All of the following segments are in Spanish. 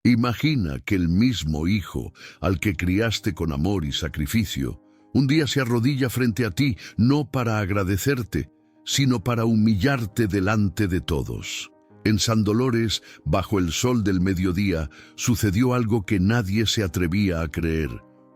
Imagina que el mismo hijo al que criaste con amor y sacrificio, un día se arrodilla frente a ti, no para agradecerte, sino para humillarte delante de todos. En San Dolores, bajo el sol del mediodía, sucedió algo que nadie se atrevía a creer.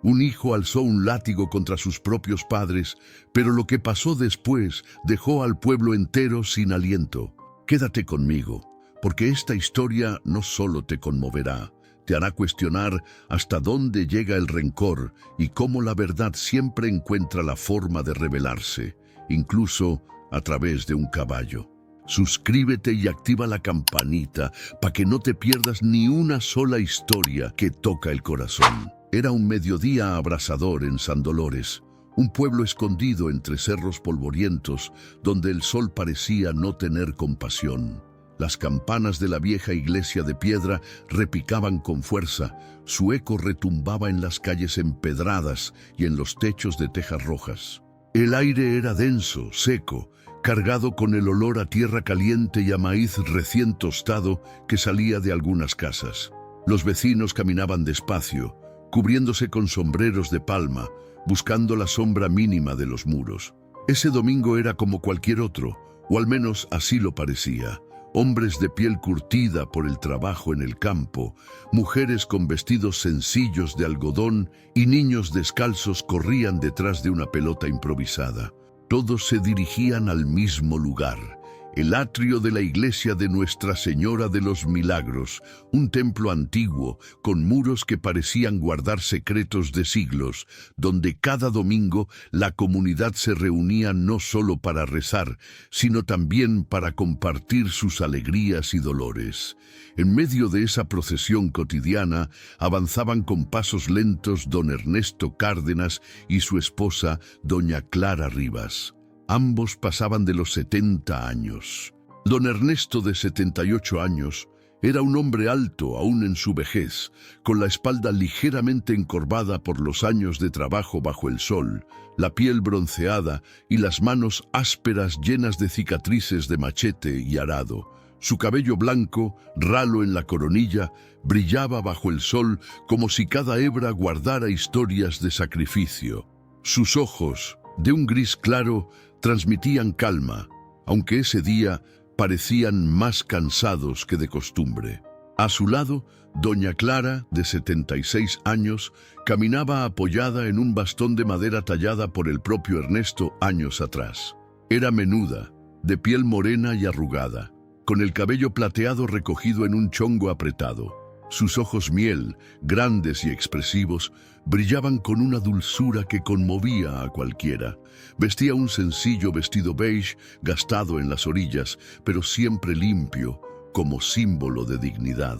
Un hijo alzó un látigo contra sus propios padres, pero lo que pasó después dejó al pueblo entero sin aliento. Quédate conmigo, porque esta historia no solo te conmoverá, te hará cuestionar hasta dónde llega el rencor y cómo la verdad siempre encuentra la forma de revelarse, incluso a través de un caballo. Suscríbete y activa la campanita para que no te pierdas ni una sola historia que toca el corazón. Era un mediodía abrasador en San Dolores, un pueblo escondido entre cerros polvorientos donde el sol parecía no tener compasión. Las campanas de la vieja iglesia de piedra repicaban con fuerza, su eco retumbaba en las calles empedradas y en los techos de tejas rojas. El aire era denso, seco, cargado con el olor a tierra caliente y a maíz recién tostado que salía de algunas casas. Los vecinos caminaban despacio, cubriéndose con sombreros de palma, buscando la sombra mínima de los muros. Ese domingo era como cualquier otro, o al menos así lo parecía. Hombres de piel curtida por el trabajo en el campo, mujeres con vestidos sencillos de algodón y niños descalzos corrían detrás de una pelota improvisada. Todos se dirigían al mismo lugar, el atrio de la iglesia de Nuestra Señora de los Milagros, un templo antiguo con muros que parecían guardar secretos de siglos, donde cada domingo la comunidad se reunía no solo para rezar, sino también para compartir sus alegrías y dolores. En medio de esa procesión cotidiana avanzaban con pasos lentos don Ernesto Cárdenas y su esposa, doña Clara Rivas. Ambos pasaban de los 70 años. Don Ernesto, de 78 años, era un hombre alto aún en su vejez, con la espalda ligeramente encorvada por los años de trabajo bajo el sol, la piel bronceada y las manos ásperas llenas de cicatrices de machete y arado. Su cabello blanco, ralo en la coronilla, brillaba bajo el sol como si cada hebra guardara historias de sacrificio. Sus ojos, de un gris claro, transmitían calma, aunque ese día parecían más cansados que de costumbre. A su lado, doña Clara, de 76 años, caminaba apoyada en un bastón de madera tallada por el propio Ernesto años atrás. Era menuda, de piel morena y arrugada, con el cabello plateado recogido en un chongo apretado. Sus ojos miel, grandes y expresivos, brillaban con una dulzura que conmovía a cualquiera. Vestía un sencillo vestido beige, gastado en las orillas, pero siempre limpio, como símbolo de dignidad.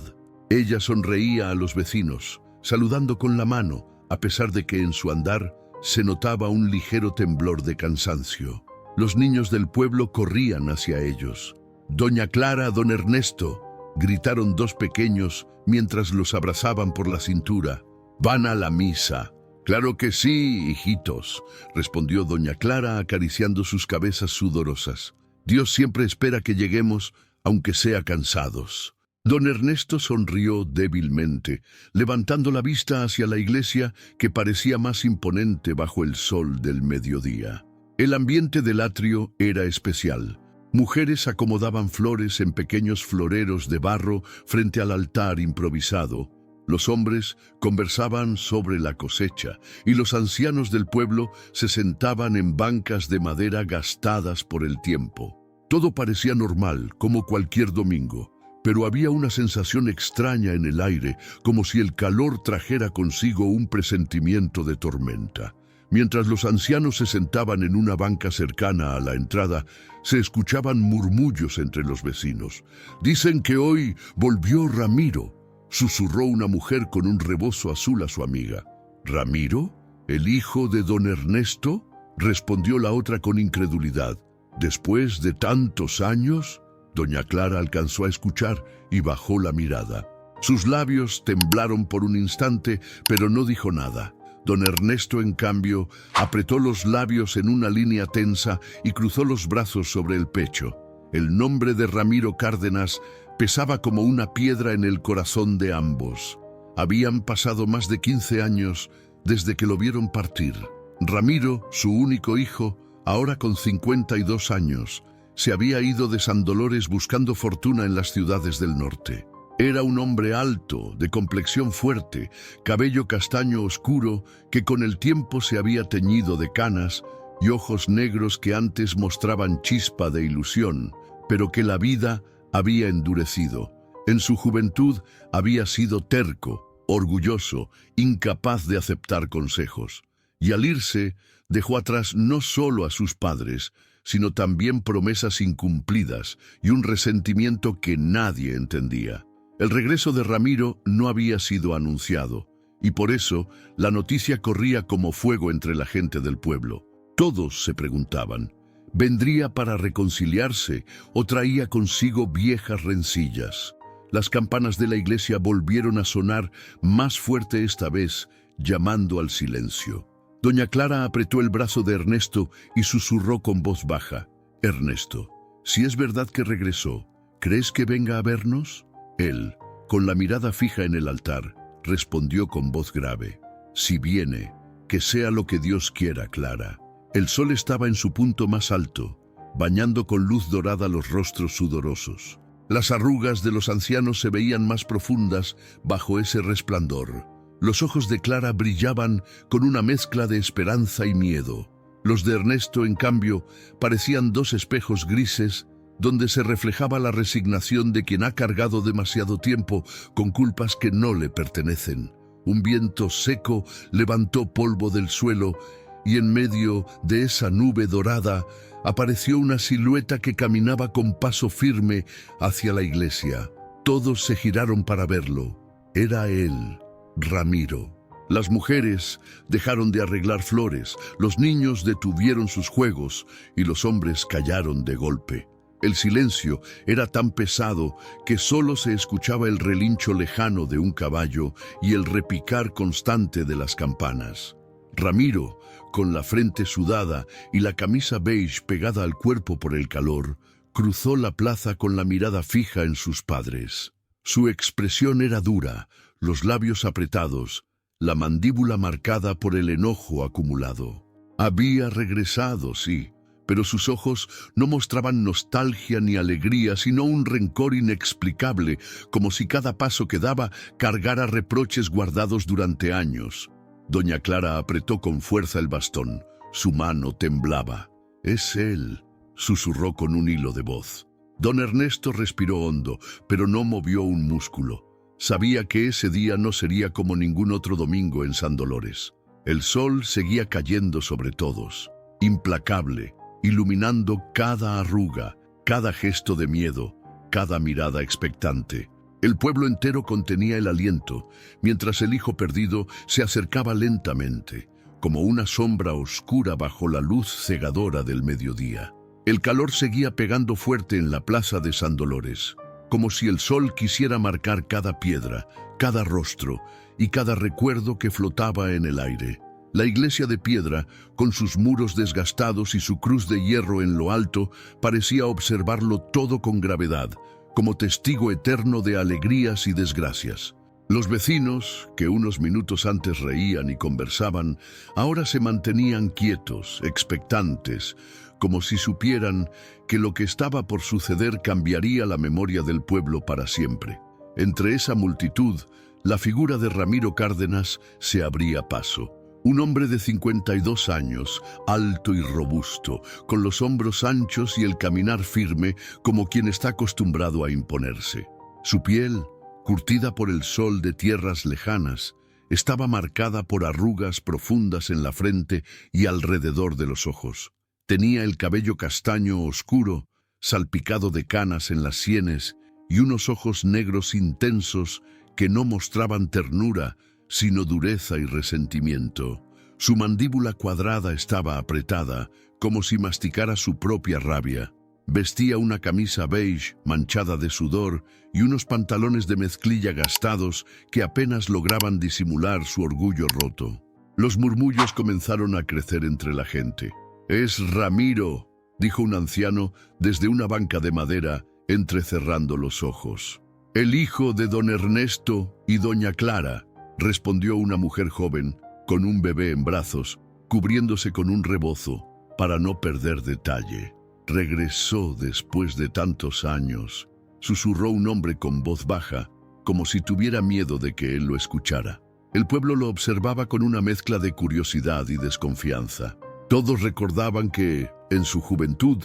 Ella sonreía a los vecinos, saludando con la mano, a pesar de que en su andar se notaba un ligero temblor de cansancio. Los niños del pueblo corrían hacia ellos. «Doña Clara, don Ernesto», gritaron dos pequeños mientras los abrazaban por la cintura. «¿Van a la misa?» «Claro que sí, hijitos», respondió doña Clara acariciando sus cabezas sudorosas. «Dios siempre espera que lleguemos, aunque sea cansados». Don Ernesto sonrió débilmente, levantando la vista hacia la iglesia que parecía más imponente bajo el sol del mediodía. El ambiente del atrio era especial. Mujeres acomodaban flores en pequeños floreros de barro frente al altar improvisado. Los hombres conversaban sobre la cosecha y los ancianos del pueblo se sentaban en bancas de madera gastadas por el tiempo. Todo parecía normal, como cualquier domingo, pero había una sensación extraña en el aire, como si el calor trajera consigo un presentimiento de tormenta. Mientras los ancianos se sentaban en una banca cercana a la entrada, se escuchaban murmullos entre los vecinos. «Dicen que hoy volvió Ramiro», susurró una mujer con un rebozo azul a su amiga. «¿Ramiro? ¿El hijo de don Ernesto?», respondió la otra con incredulidad. «¿Después de tantos años?». Doña Clara alcanzó a escuchar y bajó la mirada. Sus labios temblaron por un instante, pero no dijo nada. Don Ernesto, en cambio, apretó los labios en una línea tensa y cruzó los brazos sobre el pecho. El nombre de Ramiro Cárdenas pesaba como una piedra en el corazón de ambos. Habían pasado más de 15 años desde que lo vieron partir. Ramiro, su único hijo, ahora con 52 años, se había ido de San Dolores buscando fortuna en las ciudades del norte. Era un hombre alto, de complexión fuerte, cabello castaño oscuro que con el tiempo se había teñido de canas y ojos negros que antes mostraban chispa de ilusión, pero que la vida había endurecido. En su juventud había sido terco, orgulloso, incapaz de aceptar consejos. Y al irse, dejó atrás no solo a sus padres, sino también promesas incumplidas y un resentimiento que nadie entendía. El regreso de Ramiro no había sido anunciado, y por eso la noticia corría como fuego entre la gente del pueblo. Todos se preguntaban, ¿vendría para reconciliarse o traía consigo viejas rencillas? Las campanas de la iglesia volvieron a sonar más fuerte esta vez, llamando al silencio. Doña Clara apretó el brazo de Ernesto y susurró con voz baja. «Ernesto, si es verdad que regresó, ¿crees que venga a vernos?» Él, con la mirada fija en el altar, respondió con voz grave. «Si viene, que sea lo que Dios quiera, Clara». El sol estaba en su punto más alto, bañando con luz dorada los rostros sudorosos. Las arrugas de los ancianos se veían más profundas bajo ese resplandor. Los ojos de Clara brillaban con una mezcla de esperanza y miedo. Los de Ernesto, en cambio, parecían dos espejos grises donde se reflejaba la resignación de quien ha cargado demasiado tiempo con culpas que no le pertenecen. Un viento seco levantó polvo del suelo y en medio de esa nube dorada apareció una silueta que caminaba con paso firme hacia la iglesia. Todos se giraron para verlo. Era él, Ramiro. Las mujeres dejaron de arreglar flores, los niños detuvieron sus juegos y los hombres callaron de golpe. El silencio era tan pesado que solo se escuchaba el relincho lejano de un caballo y el repicar constante de las campanas. Ramiro, con la frente sudada y la camisa beige pegada al cuerpo por el calor, cruzó la plaza con la mirada fija en sus padres. Su expresión era dura, los labios apretados, la mandíbula marcada por el enojo acumulado. Había regresado, sí, pero sus ojos no mostraban nostalgia ni alegría, sino un rencor inexplicable, como si cada paso que daba cargara reproches guardados durante años. Doña Clara apretó con fuerza el bastón. Su mano temblaba. «Es él», susurró con un hilo de voz. Don Ernesto respiró hondo, pero no movió un músculo. Sabía que ese día no sería como ningún otro domingo en San Dolores. El sol seguía cayendo sobre todos, implacable, iluminando cada arruga, cada gesto de miedo, cada mirada expectante. El pueblo entero contenía el aliento, mientras el hijo perdido se acercaba lentamente, como una sombra oscura bajo la luz cegadora del mediodía. El calor seguía pegando fuerte en la plaza de San Dolores, como si el sol quisiera marcar cada piedra, cada rostro y cada recuerdo que flotaba en el aire. La iglesia de piedra, con sus muros desgastados y su cruz de hierro en lo alto, parecía observarlo todo con gravedad, como testigo eterno de alegrías y desgracias. Los vecinos, que unos minutos antes reían y conversaban, ahora se mantenían quietos, expectantes, como si supieran que lo que estaba por suceder cambiaría la memoria del pueblo para siempre. Entre esa multitud, la figura de Ramiro Cárdenas se abría paso. Un hombre de 52 años, alto y robusto, con los hombros anchos y el caminar firme como quien está acostumbrado a imponerse. Su piel, curtida por el sol de tierras lejanas, estaba marcada por arrugas profundas en la frente y alrededor de los ojos. Tenía el cabello castaño oscuro, salpicado de canas en las sienes y unos ojos negros intensos que no mostraban ternura, sino dureza y resentimiento. Su mandíbula cuadrada estaba apretada, como si masticara su propia rabia. Vestía una camisa beige manchada de sudor y unos pantalones de mezclilla gastados que apenas lograban disimular su orgullo roto. Los murmullos comenzaron a crecer entre la gente. «Es Ramiro», dijo un anciano desde una banca de madera entrecerrando los ojos. «El hijo de don Ernesto y doña Clara», respondió una mujer joven, con un bebé en brazos, cubriéndose con un rebozo, para no perder detalle. «Regresó después de tantos años», susurró un hombre con voz baja, como si tuviera miedo de que él lo escuchara. El pueblo lo observaba con una mezcla de curiosidad y desconfianza. Todos recordaban que, en su juventud,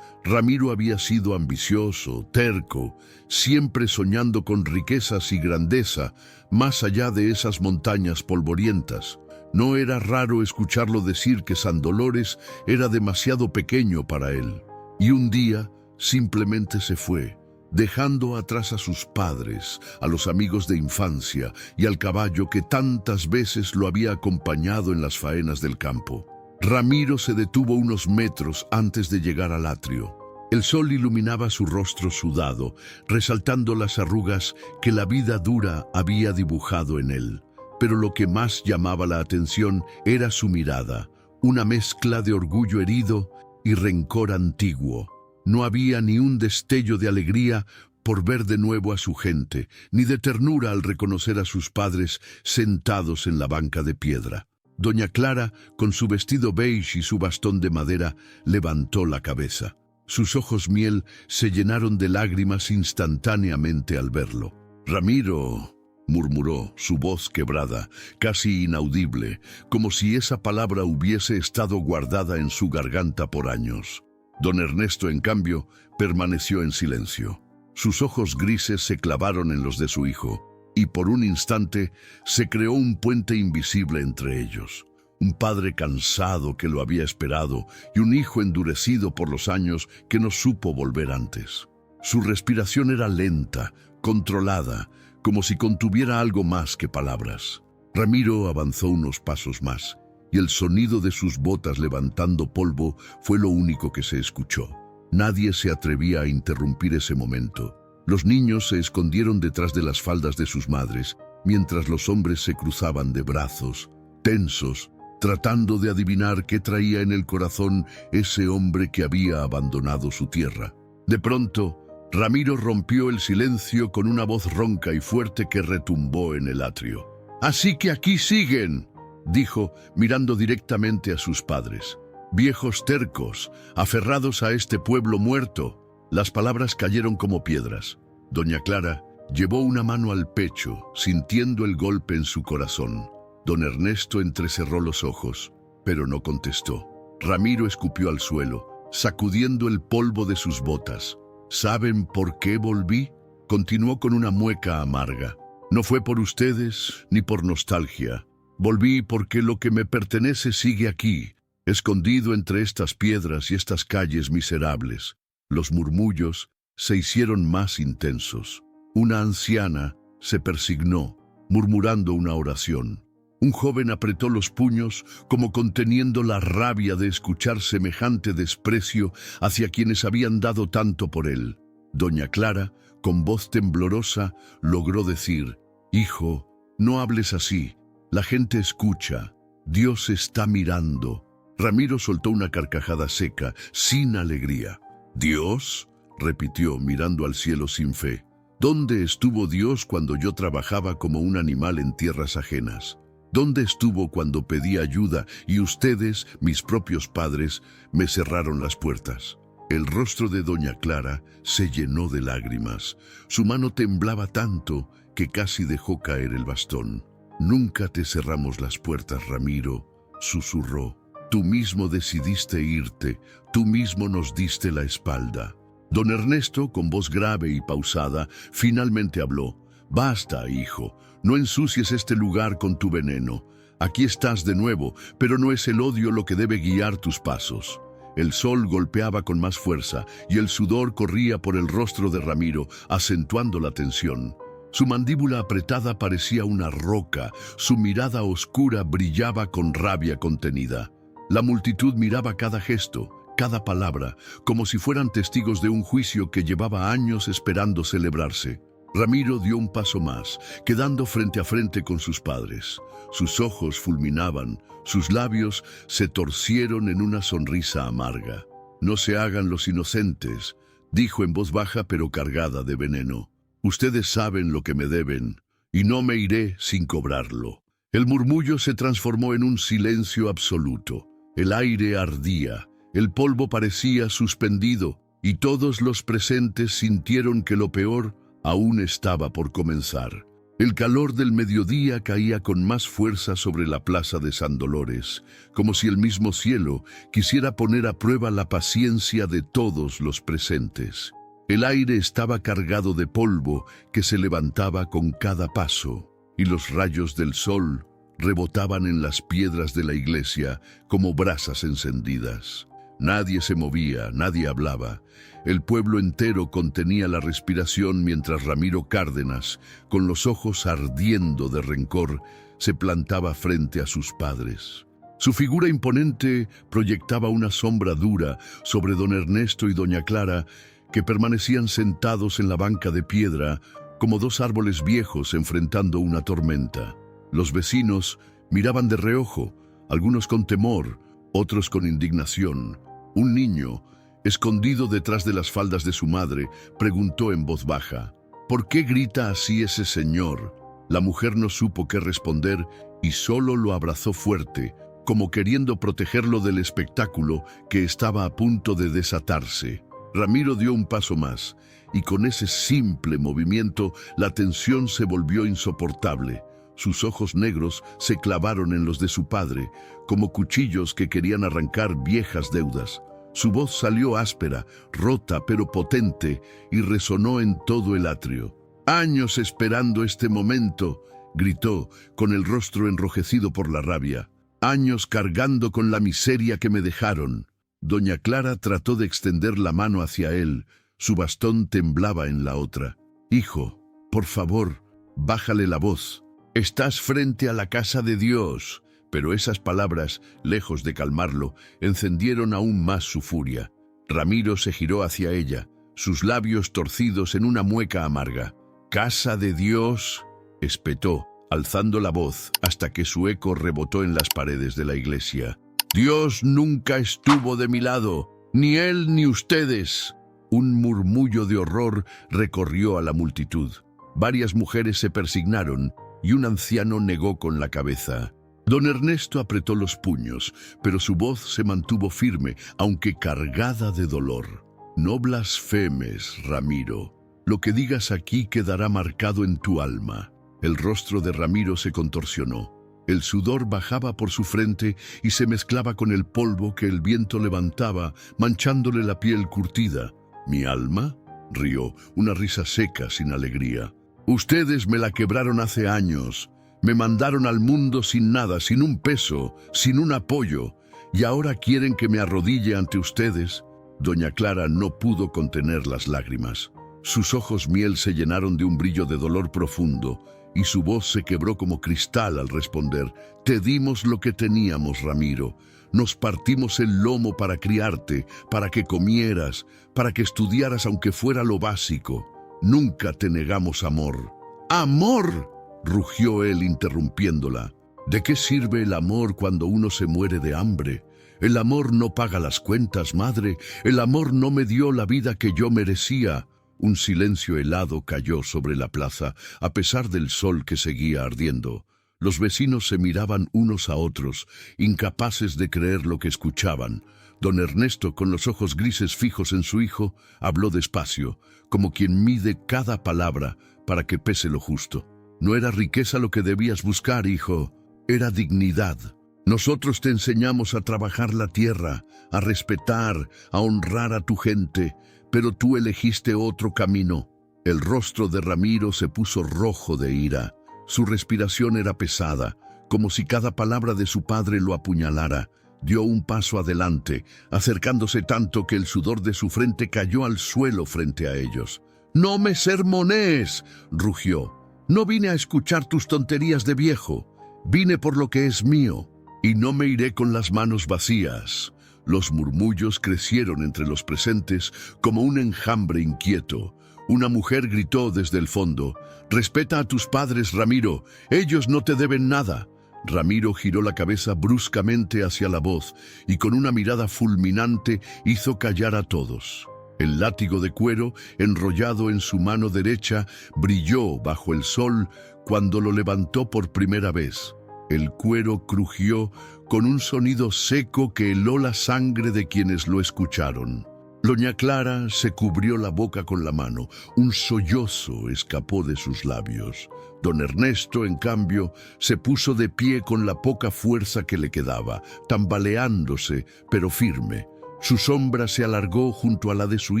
Ramiro había sido ambicioso, terco, siempre soñando con riquezas y grandeza, más allá de esas montañas polvorientas. No era raro escucharlo decir que San Dolores era demasiado pequeño para él. Y un día simplemente se fue, dejando atrás a sus padres, a los amigos de infancia y al caballo que tantas veces lo había acompañado en las faenas del campo. Ramiro se detuvo unos metros antes de llegar al atrio. El sol iluminaba su rostro sudado, resaltando las arrugas que la vida dura había dibujado en él. Pero lo que más llamaba la atención era su mirada, una mezcla de orgullo herido y rencor antiguo. No había ni un destello de alegría por ver de nuevo a su gente, ni de ternura al reconocer a sus padres sentados en la banca de piedra. Doña Clara, con su vestido beige y su bastón de madera, levantó la cabeza. Sus ojos miel se llenaron de lágrimas instantáneamente al verlo. «Ramiro», murmuró, su voz quebrada, casi inaudible, como si esa palabra hubiese estado guardada en su garganta por años. Don Ernesto, en cambio, permaneció en silencio. Sus ojos grises se clavaron en los de su hijo, y por un instante se creó un puente invisible entre ellos. Un padre cansado que lo había esperado y un hijo endurecido por los años que no supo volver antes. Su respiración era lenta, controlada, como si contuviera algo más que palabras. Ramiro avanzó unos pasos más, y el sonido de sus botas levantando polvo fue lo único que se escuchó. Nadie se atrevía a interrumpir ese momento. Los niños se escondieron detrás de las faldas de sus madres, mientras los hombres se cruzaban de brazos, tensos, tratando de adivinar qué traía en el corazón ese hombre que había abandonado su tierra. De pronto, Ramiro rompió el silencio con una voz ronca y fuerte que retumbó en el atrio. «Así que aquí siguen», dijo, mirando directamente a sus padres. «Viejos tercos, aferrados a este pueblo muerto». Las palabras cayeron como piedras. Doña Clara llevó una mano al pecho, sintiendo el golpe en su corazón. Don Ernesto entrecerró los ojos, pero no contestó. Ramiro escupió al suelo, sacudiendo el polvo de sus botas. «¿Saben por qué volví?», continuó con una mueca amarga. «No fue por ustedes ni por nostalgia. Volví porque lo que me pertenece sigue aquí, escondido entre estas piedras y estas calles miserables». Los murmullos se hicieron más intensos. Una anciana se persignó, murmurando una oración. Un joven apretó los puños como conteniendo la rabia de escuchar semejante desprecio hacia quienes habían dado tanto por él. Doña Clara, con voz temblorosa, logró decir: «Hijo, no hables así. La gente escucha. Dios está mirando». Ramiro soltó una carcajada seca, sin alegría. «¿Dios?», repitió, mirando al cielo sin fe. «¿Dónde estuvo Dios cuando yo trabajaba como un animal en tierras ajenas? ¿Dónde estuvo cuando pedí ayuda y ustedes, mis propios padres, me cerraron las puertas?» El rostro de doña Clara se llenó de lágrimas. Su mano temblaba tanto que casi dejó caer el bastón. «Nunca te cerramos las puertas, Ramiro», susurró. «Tú mismo decidiste irte, tú mismo nos diste la espalda». Don Ernesto, con voz grave y pausada, finalmente habló. «Basta, hijo, no ensucies este lugar con tu veneno. Aquí estás de nuevo, pero no es el odio lo que debe guiar tus pasos». El sol golpeaba con más fuerza y el sudor corría por el rostro de Ramiro, acentuando la tensión. Su mandíbula apretada parecía una roca, su mirada oscura brillaba con rabia contenida. La multitud miraba cada gesto, cada palabra, como si fueran testigos de un juicio que llevaba años esperando celebrarse. Ramiro dio un paso más, quedando frente a frente con sus padres. Sus ojos fulminaban, sus labios se torcieron en una sonrisa amarga. «No se hagan los inocentes», dijo en voz baja pero cargada de veneno. Ustedes saben lo que me deben, y no me iré sin cobrarlo. El murmullo se transformó en un silencio absoluto. El aire ardía, el polvo parecía suspendido, y todos los presentes sintieron que lo peor aún estaba por comenzar. El calor del mediodía caía con más fuerza sobre la plaza de San Dolores, como si el mismo cielo quisiera poner a prueba la paciencia de todos los presentes. El aire estaba cargado de polvo que se levantaba con cada paso, y los rayos del sol rebotaban en las piedras de la iglesia como brasas encendidas. Nadie se movía, nadie hablaba. El pueblo entero contenía la respiración mientras Ramiro Cárdenas, con los ojos ardiendo de rencor, se plantaba frente a sus padres. Su figura imponente proyectaba una sombra dura sobre don Ernesto y doña Clara, que permanecían sentados en la banca de piedra como dos árboles viejos enfrentando una tormenta. Los vecinos miraban de reojo, algunos con temor, otros con indignación. Un niño, escondido detrás de las faldas de su madre, preguntó en voz baja: ¿por qué grita así ese señor? La mujer no supo qué responder y solo lo abrazó fuerte, como queriendo protegerlo del espectáculo que estaba a punto de desatarse. Ramiro dio un paso más, y con ese simple movimiento la tensión se volvió insoportable. Sus ojos negros se clavaron en los de su padre, como cuchillos que querían arrancar viejas deudas. Su voz salió áspera, rota pero potente, y resonó en todo el atrio. «Años esperando este momento», gritó, con el rostro enrojecido por la rabia. «Años cargando con la miseria que me dejaron». Doña Clara trató de extender la mano hacia él. Su bastón temblaba en la otra. «Hijo, por favor, bájale la voz. Estás frente a la casa de Dios». Pero esas palabras, lejos de calmarlo, encendieron aún más su furia. Ramiro se giró hacia ella, sus labios torcidos en una mueca amarga. «¿Casa de Dios?», espetó, alzando la voz hasta que su eco rebotó en las paredes de la iglesia. «Dios nunca estuvo de mi lado, ni él ni ustedes». Un murmullo de horror recorrió a la multitud. Varias mujeres se persignaron y un anciano negó con la cabeza. Don Ernesto apretó los puños, pero su voz se mantuvo firme, aunque cargada de dolor. «No blasfemes, Ramiro. Lo que digas aquí quedará marcado en tu alma». El rostro de Ramiro se contorsionó. El sudor bajaba por su frente y se mezclaba con el polvo que el viento levantaba, manchándole la piel curtida. «¿Mi alma?», rió, una risa seca, sin alegría. «Ustedes me la quebraron hace años. Me mandaron al mundo sin nada, sin un peso, sin un apoyo, y ahora quieren que me arrodille ante ustedes». Doña Clara no pudo contener las lágrimas. Sus ojos miel se llenaron de un brillo de dolor profundo, y su voz se quebró como cristal al responder: «Te dimos lo que teníamos, Ramiro. Nos partimos el lomo para criarte, para que comieras, para que estudiaras aunque fuera lo básico. Nunca te negamos amor». «¡Amor!», rugió él interrumpiéndola. «¿De qué sirve el amor cuando uno se muere de hambre? El amor no paga las cuentas, madre. El amor no me dio la vida que yo merecía». Un silencio helado cayó sobre la plaza, a pesar del sol que seguía ardiendo. Los vecinos se miraban unos a otros, incapaces de creer lo que escuchaban. Don Ernesto, con los ojos grises fijos en su hijo, habló despacio, como quien mide cada palabra para que pese lo justo. «No era riqueza lo que debías buscar, hijo, era dignidad. Nosotros te enseñamos a trabajar la tierra, a respetar, a honrar a tu gente, pero tú elegiste otro camino». El rostro de Ramiro se puso rojo de ira. Su respiración era pesada, como si cada palabra de su padre lo apuñalara. Dio un paso adelante, acercándose tanto que el sudor de su frente cayó al suelo frente a ellos. «¡No me sermonees!», rugió. «No vine a escuchar tus tonterías de viejo. Vine por lo que es mío, y no me iré con las manos vacías». Los murmullos crecieron entre los presentes como un enjambre inquieto. Una mujer gritó desde el fondo: «Respeta a tus padres, Ramiro. Ellos no te deben nada». Ramiro giró la cabeza bruscamente hacia la voz y con una mirada fulminante hizo callar a todos. El látigo de cuero, enrollado en su mano derecha, brilló bajo el sol cuando lo levantó por primera vez. El cuero crujió con un sonido seco que heló la sangre de quienes lo escucharon. Doña Clara se cubrió la boca con la mano. Un sollozo escapó de sus labios. Don Ernesto, en cambio, se puso de pie con la poca fuerza que le quedaba, tambaleándose, pero firme. Su sombra se alargó junto a la de su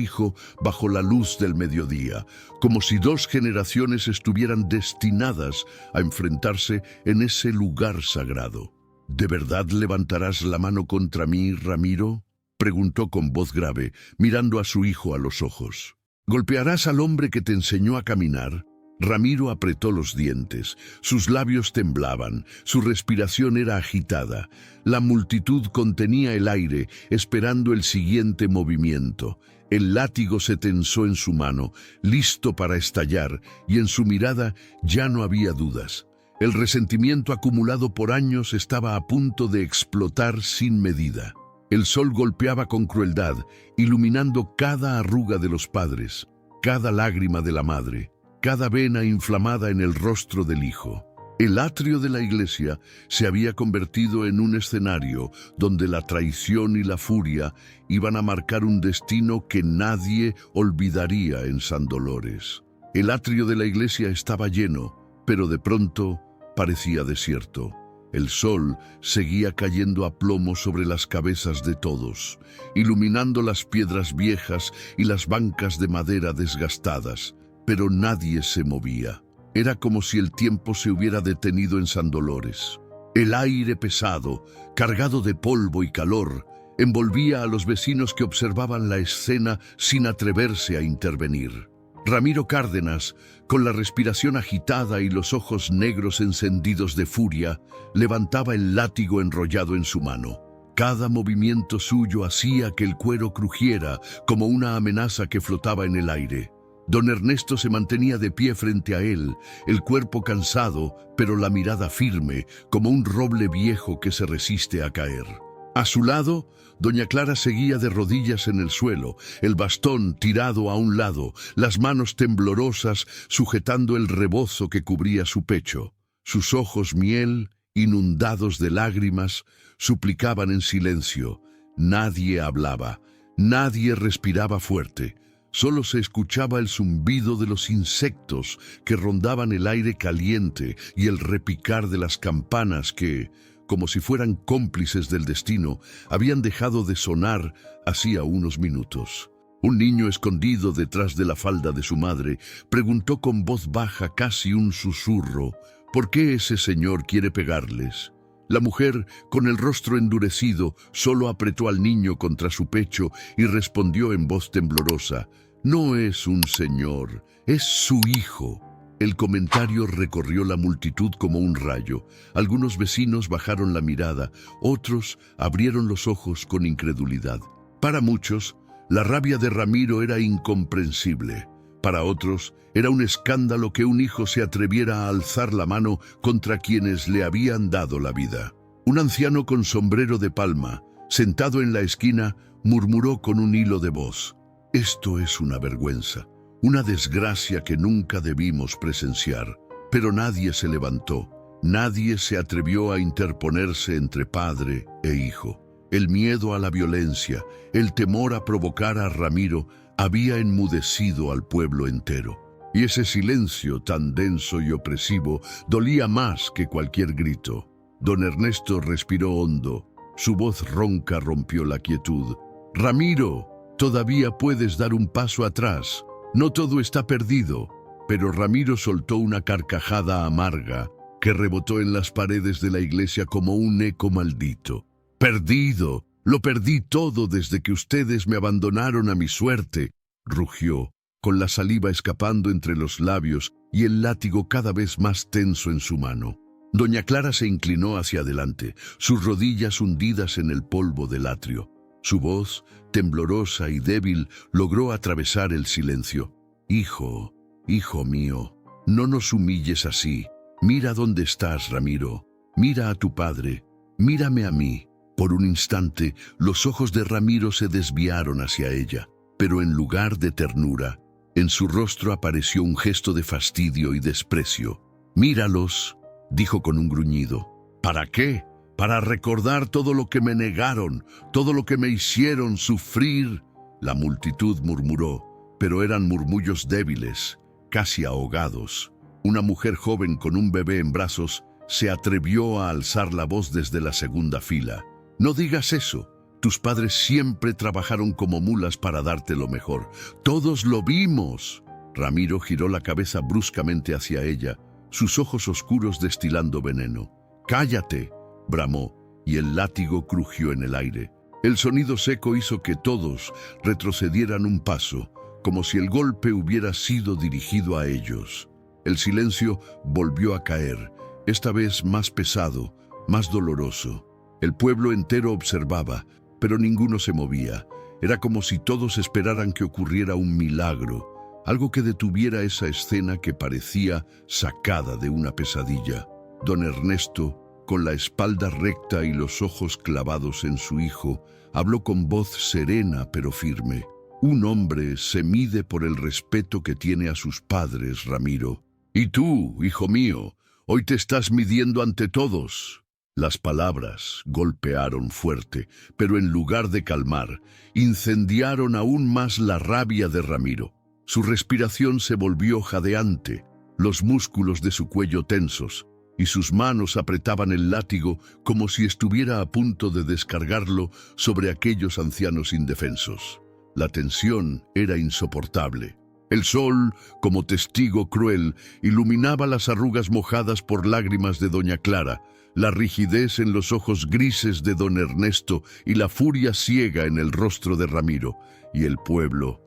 hijo bajo la luz del mediodía, como si dos generaciones estuvieran destinadas a enfrentarse en ese lugar sagrado. ¿De verdad levantarás la mano contra mí, Ramiro?, preguntó con voz grave, mirando a su hijo a los ojos. ¿Golpearás al hombre que te enseñó a caminar? Ramiro apretó los dientes, sus labios temblaban, su respiración era agitada. La multitud contenía el aire, esperando el siguiente movimiento. El látigo se tensó en su mano, listo para estallar, y en su mirada ya no había dudas. El resentimiento acumulado por años estaba a punto de explotar sin medida. El sol golpeaba con crueldad, iluminando cada arruga de los padres, cada lágrima de la madre, cada vena inflamada en el rostro del hijo. El atrio de la iglesia se había convertido en un escenario donde la traición y la furia iban a marcar un destino que nadie olvidaría en San Dolores. El atrio de la iglesia estaba lleno, pero de pronto parecía desierto. El sol seguía cayendo a plomo sobre las cabezas de todos, iluminando las piedras viejas y las bancas de madera desgastadas, pero nadie se movía. Era como si el tiempo se hubiera detenido en San Dolores. El aire pesado, cargado de polvo y calor, envolvía a los vecinos que observaban la escena sin atreverse a intervenir. Ramiro Cárdenas, con la respiración agitada y los ojos negros encendidos de furia, levantaba el látigo enrollado en su mano. Cada movimiento suyo hacía que el cuero crujiera como una amenaza que flotaba en el aire. Don Ernesto se mantenía de pie frente a él, el cuerpo cansado, pero la mirada firme, como un roble viejo que se resiste a caer. A su lado, doña Clara seguía de rodillas en el suelo, el bastón tirado a un lado, las manos temblorosas sujetando el rebozo que cubría su pecho. Sus ojos miel, inundados de lágrimas, suplicaban en silencio. Nadie hablaba, nadie respiraba fuerte. Solo se escuchaba el zumbido de los insectos que rondaban el aire caliente y el repicar de las campanas que, como si fueran cómplices del destino, habían dejado de sonar hacía unos minutos. Un niño escondido detrás de la falda de su madre preguntó con voz baja, casi un susurro, ¿por qué ese señor quiere pegarles? La mujer, con el rostro endurecido, solo apretó al niño contra su pecho y respondió en voz temblorosa, «No es un señor, es su hijo». El comentario recorrió la multitud como un rayo. Algunos vecinos bajaron la mirada, otros abrieron los ojos con incredulidad. Para muchos, la rabia de Ramiro era incomprensible. Para otros, era un escándalo que un hijo se atreviera a alzar la mano contra quienes le habían dado la vida. Un anciano con sombrero de palma, sentado en la esquina, murmuró con un hilo de voz, «Esto es una vergüenza, una desgracia que nunca debimos presenciar». Pero nadie se levantó, nadie se atrevió a interponerse entre padre e hijo. El miedo a la violencia, el temor a provocar a Ramiro, había enmudecido al pueblo entero. Y ese silencio tan denso y opresivo dolía más que cualquier grito. Don Ernesto respiró hondo. Su voz ronca rompió la quietud. «Ramiro, todavía puedes dar un paso atrás. No todo está perdido». Pero Ramiro soltó una carcajada amarga que rebotó en las paredes de la iglesia como un eco maldito. «Perdido. Lo perdí todo desde que ustedes me abandonaron a mi suerte», rugió, con la saliva escapando entre los labios y el látigo cada vez más tenso en su mano. Doña Clara se inclinó hacia adelante, sus rodillas hundidas en el polvo del atrio. Su voz, temblorosa y débil, logró atravesar el silencio. «Hijo, hijo mío, no nos humilles así. Mira dónde estás, Ramiro. Mira a tu padre. Mírame a mí». Por un instante, los ojos de Ramiro se desviaron hacia ella. pero en lugar de ternura, en su rostro apareció un gesto de fastidio y desprecio. «Míralos», dijo con un gruñido. «¿Para qué? Para recordar todo lo que me negaron, todo lo que me hicieron sufrir». La multitud murmuró, pero eran murmullos débiles, casi ahogados. Una mujer joven con un bebé en brazos se atrevió a alzar la voz desde la segunda fila. «No digas eso. Tus padres siempre trabajaron como mulas para darte lo mejor. Todos lo vimos». Ramiro giró la cabeza bruscamente hacia ella, sus ojos oscuros destilando veneno. «Cállate», bramó, y el látigo crujió en el aire. El sonido seco hizo que todos retrocedieran un paso, como si el golpe hubiera sido dirigido a ellos. El silencio volvió a caer, esta vez más pesado, más doloroso. El pueblo entero observaba, pero ninguno se movía. Era como si todos esperaran que ocurriera un milagro, algo que detuviera esa escena que parecía sacada de una pesadilla. Don Ernesto, con la espalda recta y los ojos clavados en su hijo, habló con voz serena pero firme. «Un hombre se mide por el respeto que tiene a sus padres, Ramiro. Y tú, hijo mío, hoy te estás midiendo ante todos». Las palabras golpearon fuerte, pero en lugar de calmar, incendiaron aún más la rabia de Ramiro. Su respiración se volvió jadeante, los músculos de su cuello tensos, y sus manos apretaban el látigo como si estuviera a punto de descargarlo sobre aquellos ancianos indefensos. La tensión era insoportable. El sol, como testigo cruel, iluminaba las arrugas mojadas por lágrimas de doña Clara, la rigidez en los ojos grises de don Ernesto y la furia ciega en el rostro de Ramiro. Y el pueblo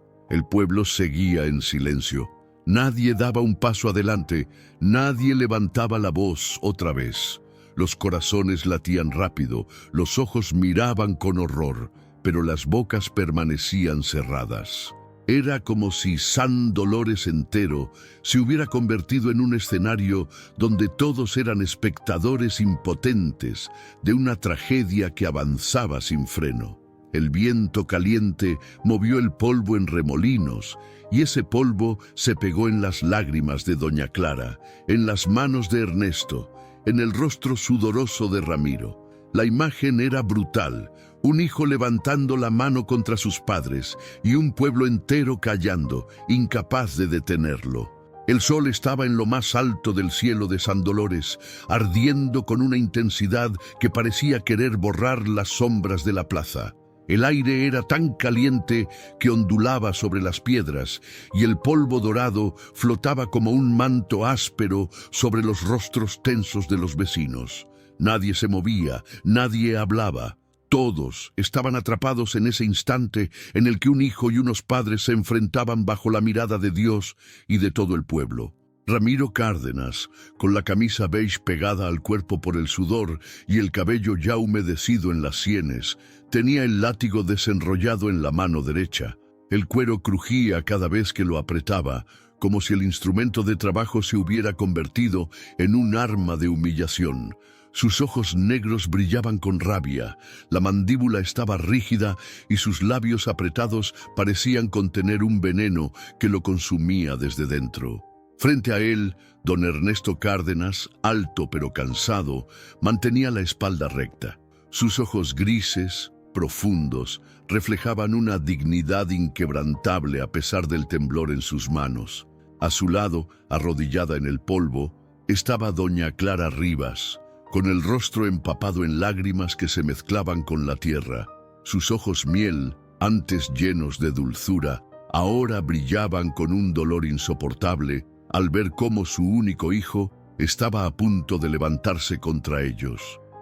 seguía en silencio. Nadie daba un paso adelante, nadie levantaba la voz otra vez. Los corazones latían rápido, los ojos miraban con horror, pero las bocas permanecían cerradas. Era como si San Dolores entero se hubiera convertido en un escenario donde todos eran espectadores impotentes de una tragedia que avanzaba sin freno. El viento caliente movió el polvo en remolinos, y ese polvo se pegó en las lágrimas de doña Clara, en las manos de Ernesto, en el rostro sudoroso de Ramiro. La imagen era brutal, un hijo levantando la mano contra sus padres y un pueblo entero callando, incapaz de detenerlo. El sol estaba en lo más alto del cielo de San Dolores, ardiendo con una intensidad que parecía querer borrar las sombras de la plaza. El aire era tan caliente que ondulaba sobre las piedras y el polvo dorado flotaba como un manto áspero sobre los rostros tensos de los vecinos. Nadie se movía, nadie hablaba. Todos estaban atrapados en ese instante en el que un hijo y unos padres se enfrentaban bajo la mirada de Dios y de todo el pueblo. Ramiro Cárdenas, con la camisa beige pegada al cuerpo por el sudor y el cabello ya humedecido en las sienes, tenía el látigo desenrollado en la mano derecha. El cuero crujía cada vez que lo apretaba, como si el instrumento de trabajo se hubiera convertido en un arma de humillación. Sus ojos negros brillaban con rabia, la mandíbula estaba rígida y sus labios apretados parecían contener un veneno que lo consumía desde dentro. Frente a él, don Ernesto Cárdenas, alto pero cansado, mantenía la espalda recta. Sus ojos grises, profundos, reflejaban una dignidad inquebrantable a pesar del temblor en sus manos. A su lado, arrodillada en el polvo, estaba doña Clara Rivas, con el rostro empapado en lágrimas que se mezclaban con la tierra. Sus ojos miel, antes llenos de dulzura, ahora brillaban con un dolor insoportable al ver cómo su único hijo estaba a punto de levantarse contra ellos.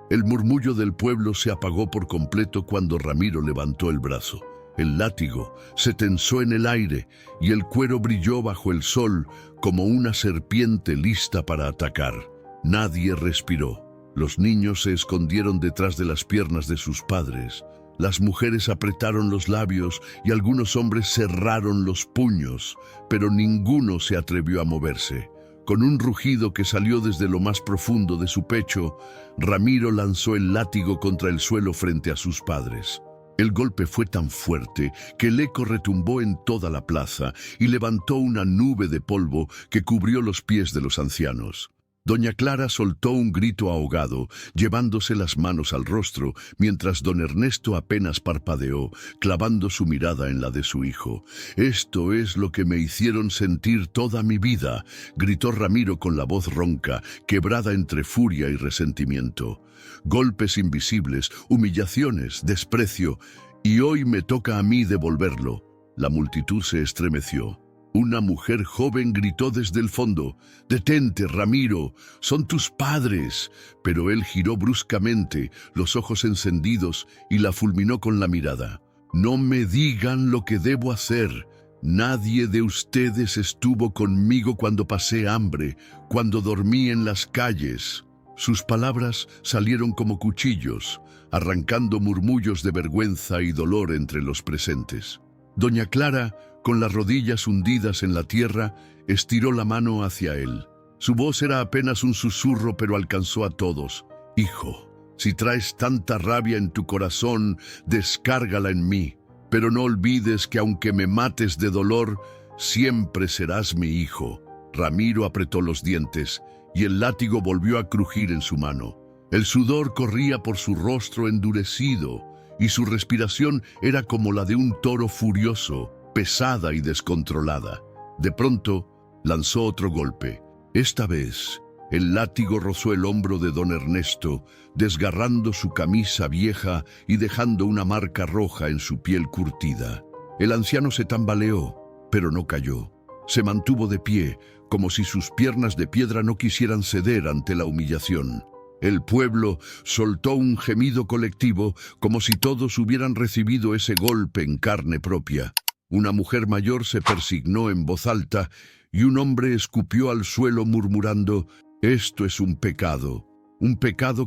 El murmullo del pueblo se apagó por completo cuando Ramiro levantó el brazo. El látigo se tensó en el aire y el cuero brilló bajo el sol como una serpiente lista para atacar. Nadie respiró. Los niños se escondieron detrás de las piernas de sus padres. Las mujeres apretaron los labios y algunos hombres cerraron los puños, pero ninguno se atrevió a moverse. Con un rugido que salió desde lo más profundo de su pecho, Ramiro lanzó el látigo contra el suelo frente a sus padres. El golpe fue tan fuerte que el eco retumbó en toda la plaza y levantó una nube de polvo que cubrió los pies de los ancianos. Doña Clara soltó un grito ahogado, llevándose las manos al rostro, mientras don Ernesto apenas parpadeó, clavando su mirada en la de su hijo. «Esto es lo que me hicieron sentir toda mi vida», gritó Ramiro con la voz ronca, quebrada entre furia y resentimiento. «Golpes invisibles, humillaciones, desprecio, y hoy me toca a mí devolverlo». La multitud se estremeció. Una mujer joven gritó desde el fondo: «Detente, Ramiro, son tus padres». Pero él giró bruscamente, los ojos encendidos, y la fulminó con la mirada. «No me digan lo que debo hacer. Nadie de ustedes estuvo conmigo cuando pasé hambre, cuando dormí en las calles». Sus palabras salieron como cuchillos, arrancando murmullos de vergüenza y dolor entre los presentes. Doña Clara, con las rodillas hundidas en la tierra, estiró la mano hacia él. Su voz era apenas un susurro, pero alcanzó a todos. «Hijo, si traes tanta rabia en tu corazón, descárgala en mí. Pero no olvides que aunque me mates de dolor, siempre serás mi hijo». Ramiro apretó los dientes y el látigo volvió a crujir en su mano. El sudor corría por su rostro endurecido y su respiración era como la de un toro furioso, pesada y descontrolada. De pronto, lanzó otro golpe. Esta vez, el látigo rozó el hombro de don Ernesto, desgarrando su camisa vieja y dejando una marca roja en su piel curtida. El anciano se tambaleó, pero no cayó. Se mantuvo de pie, como si sus piernas de piedra no quisieran ceder ante la humillación. El pueblo soltó un gemido colectivo, como si todos hubieran recibido ese golpe en carne propia. Una mujer mayor se persignó en voz alta y un hombre escupió al suelo murmurando: «Esto es un pecado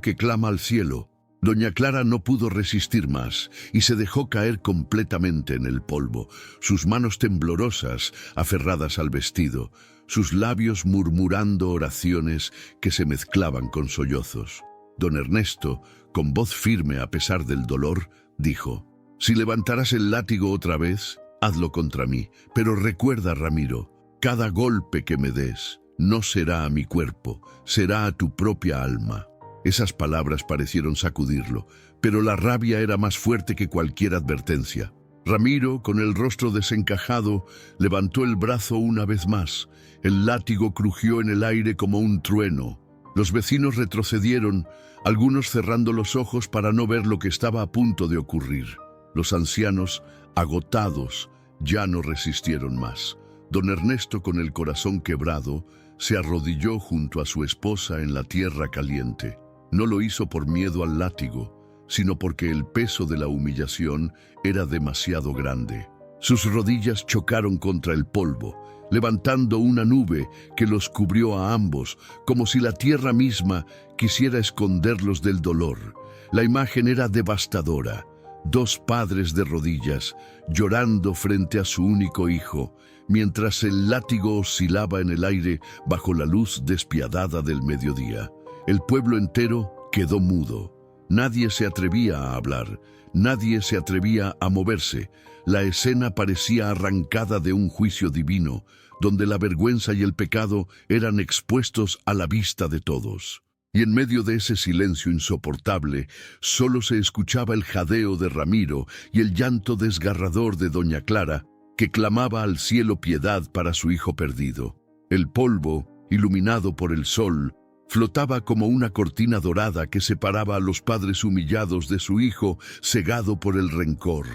que clama al cielo». Doña Clara no pudo resistir más y se dejó caer completamente en el polvo, sus manos temblorosas aferradas al vestido, sus labios murmurando oraciones que se mezclaban con sollozos. Don Ernesto, con voz firme a pesar del dolor, dijo: «Si levantarás el látigo otra vez, hazlo contra mí, pero recuerda, Ramiro, cada golpe que me des no será a mi cuerpo, será a tu propia alma». Esas palabras parecieron sacudirlo, pero la rabia era más fuerte que cualquier advertencia. Ramiro, con el rostro desencajado, levantó el brazo una vez más. El látigo crujió en el aire como un trueno. Los vecinos retrocedieron, algunos cerrando los ojos para no ver lo que estaba a punto de ocurrir. Los ancianos, agotados, ya no resistieron más. Don Ernesto, con el corazón quebrado, se arrodilló junto a su esposa en la tierra caliente. No lo hizo por miedo al látigo, sino porque el peso de la humillación era demasiado grande. Sus rodillas chocaron contra el polvo, levantando una nube que los cubrió a ambos, como si la tierra misma quisiera esconderlos del dolor. La imagen era devastadora. Dos padres de rodillas, llorando frente a su único hijo, mientras el látigo oscilaba en el aire bajo la luz despiadada del mediodía. El pueblo entero quedó mudo. Nadie se atrevía a hablar, nadie se atrevía a moverse. La escena parecía arrancada de un juicio divino, donde la vergüenza y el pecado eran expuestos a la vista de todos. Y en medio de ese silencio insoportable, solo se escuchaba el jadeo de Ramiro y el llanto desgarrador de doña Clara, que clamaba al cielo piedad para su hijo perdido. El polvo, iluminado por el sol, flotaba como una cortina dorada que separaba a los padres humillados de su hijo cegado por el rencor.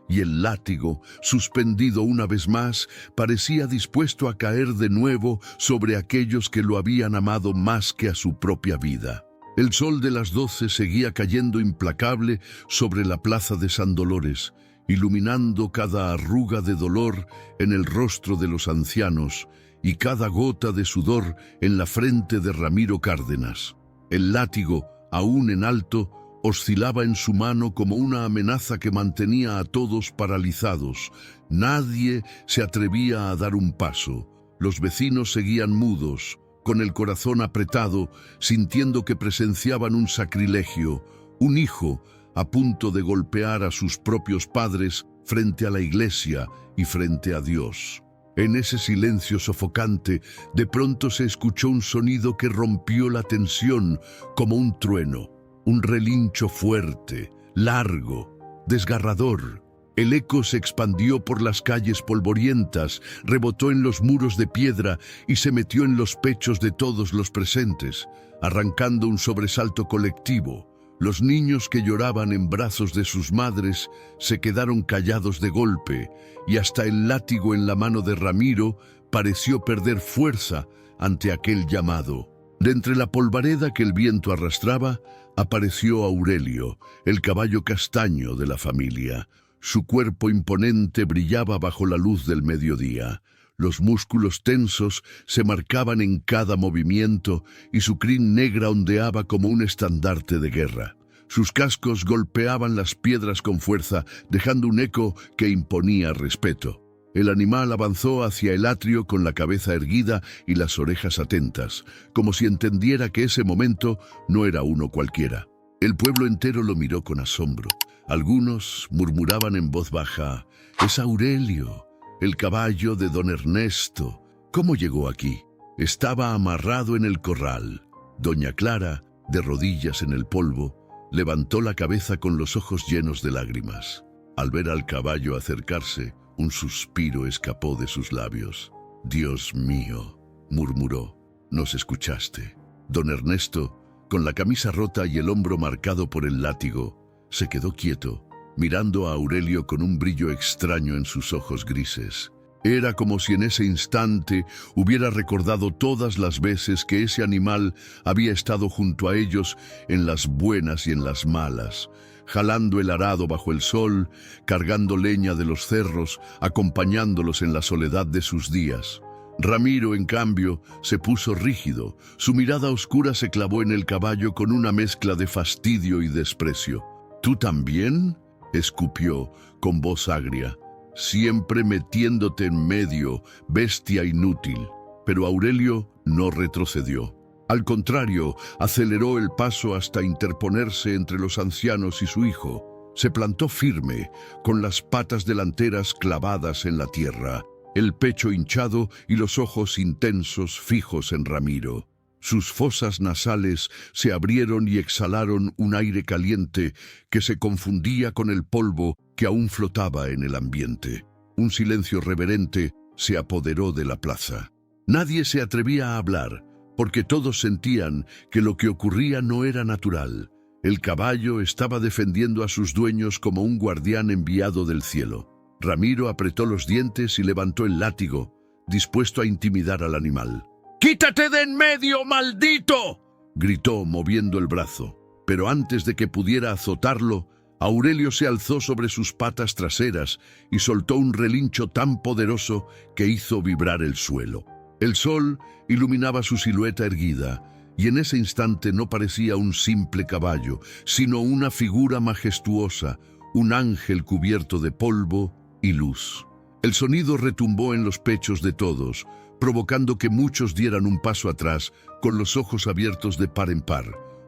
Y el látigo, suspendido una vez más, parecía dispuesto a caer de nuevo sobre aquellos que lo habían amado más que a su propia vida. El sol de las 12 seguía cayendo implacable sobre la plaza de San Dolores, iluminando cada arruga de dolor en el rostro de los ancianos y cada gota de sudor en la frente de Ramiro Cárdenas. El látigo, aún en alto, oscilaba en su mano como una amenaza que mantenía a todos paralizados. Nadie se atrevía a dar un paso. Los vecinos seguían mudos, con el corazón apretado, sintiendo que presenciaban un sacrilegio. Un hijo, a punto de golpear a sus propios padres frente a la iglesia y frente a Dios. En ese silencio sofocante, de pronto se escuchó un sonido que rompió la tensión como un trueno, un relincho fuerte, largo, desgarrador. El eco se expandió por las calles polvorientas, rebotó en los muros de piedra y se metió en los pechos de todos los presentes, arrancando un sobresalto colectivo. Los niños que lloraban en brazos de sus madres se quedaron callados de golpe, y hasta el látigo en la mano de Ramiro pareció perder fuerza ante aquel llamado. De entre la polvareda que el viento arrastraba, apareció Aurelio, el caballo castaño de la familia. Su cuerpo imponente brillaba bajo la luz del mediodía. Los músculos tensos se marcaban en cada movimiento y su crin negra ondeaba como un estandarte de guerra. Sus cascos golpeaban las piedras con fuerza, dejando un eco que imponía respeto. El animal avanzó hacia el atrio con la cabeza erguida y las orejas atentas, como si entendiera que ese momento no era uno cualquiera. El pueblo entero lo miró con asombro. Algunos murmuraban en voz baja: «Es Aurelio, el caballo de don Ernesto. ¿Cómo llegó aquí?» Estaba amarrado en el corral. Doña Clara, de rodillas en el polvo, levantó la cabeza con los ojos llenos de lágrimas. Al ver al caballo acercarse, un suspiro escapó de sus labios. «Dios mío», murmuró, «nos escuchaste». Don Ernesto, con la camisa rota y el hombro marcado por el látigo, se quedó quieto, mirando a Aurelio con un brillo extraño en sus ojos grises. Era como si en ese instante hubiera recordado todas las veces que ese animal había estado junto a ellos en las buenas y en las malas, jalando el arado bajo el sol, cargando leña de los cerros, acompañándolos en la soledad de sus días. Ramiro, en cambio, se puso rígido. Su mirada oscura se clavó en el caballo con una mezcla de fastidio y desprecio. «¿Tú también?», escupió con voz agria. «Siempre metiéndote en medio, bestia inútil». Pero Aurelio no retrocedió. Al contrario, aceleró el paso hasta interponerse entre los ancianos y su hijo. Se plantó firme, con las patas delanteras clavadas en la tierra, el pecho hinchado y los ojos intensos fijos en Ramiro. Sus fosas nasales se abrieron y exhalaron un aire caliente que se confundía con el polvo que aún flotaba en el ambiente. Un silencio reverente se apoderó de la plaza. Nadie se atrevía a hablar, porque todos sentían que lo que ocurría no era natural. El caballo estaba defendiendo a sus dueños como un guardián enviado del cielo. Ramiro apretó los dientes y levantó el látigo, dispuesto a intimidar al animal. «¡Quítate de en medio, maldito!», gritó moviendo el brazo. Pero antes de que pudiera azotarlo, Aurelio se alzó sobre sus patas traseras y soltó un relincho tan poderoso que hizo vibrar el suelo. El sol iluminaba su silueta erguida, y en ese instante no parecía un simple caballo, sino una figura majestuosa, un ángel cubierto de polvo y luz. El sonido retumbó en los pechos de todos, provocando que muchos dieran un paso atrás, con los ojos abiertos de par en par.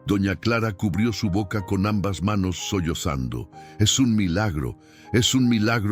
Doña Clara cubrió su boca con ambas manos sollozando. «Es un milagro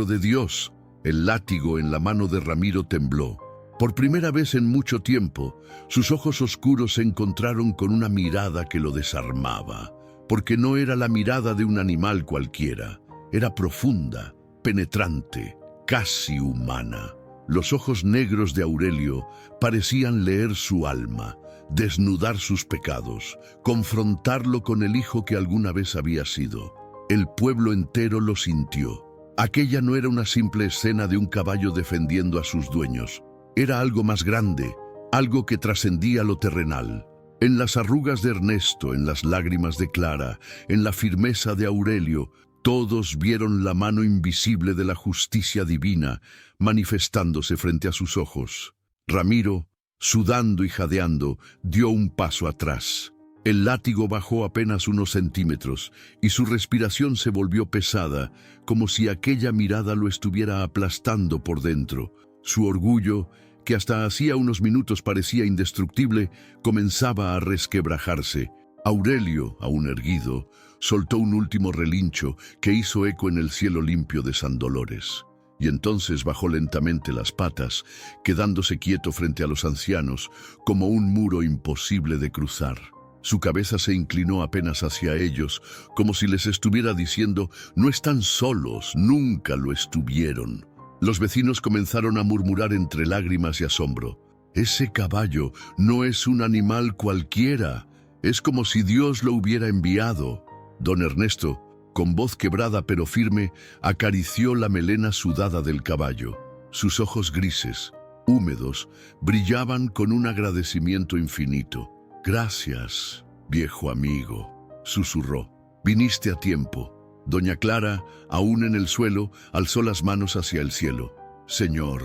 de Dios». El látigo en la mano de Ramiro tembló. Por primera vez en mucho tiempo, sus ojos oscuros se encontraron con una mirada que lo desarmaba, porque no era la mirada de un animal cualquiera. Era profunda, penetrante, casi humana. Los ojos negros de Aurelio parecían leer su alma, desnudar sus pecados, confrontarlo con el hijo que alguna vez había sido. El pueblo entero lo sintió. Aquella no era una simple escena de un caballo defendiendo a sus dueños. Era algo más grande, algo que trascendía lo terrenal. En las arrugas de Ernesto, en las lágrimas de Clara, en la firmeza de Aurelio, todos vieron la mano invisible de la justicia divina manifestándose frente a sus ojos. Ramiro, sudando y jadeando, dio un paso atrás. El látigo bajó apenas unos centímetros y su respiración se volvió pesada, como si aquella mirada lo estuviera aplastando por dentro. Su orgullo, que hasta hacía unos minutos parecía indestructible, comenzaba a resquebrajarse. Aurelio, aún erguido, soltó un último relincho que hizo eco en el cielo limpio de San Dolores. Y entonces bajó lentamente las patas, quedándose quieto frente a los ancianos, como un muro imposible de cruzar. Su cabeza se inclinó apenas hacia ellos, como si les estuviera diciendo: no están solos, nunca lo estuvieron. Los vecinos comenzaron a murmurar entre lágrimas y asombro: ese caballo no es un animal cualquiera, es como si Dios lo hubiera enviado. Don Ernesto, con voz quebrada pero firme, acarició la melena sudada del caballo. Sus ojos grises, húmedos, brillaban con un agradecimiento infinito. «Gracias, viejo amigo», susurró. «Viniste a tiempo». Doña Clara, aún en el suelo, alzó las manos hacia el cielo. «Señor,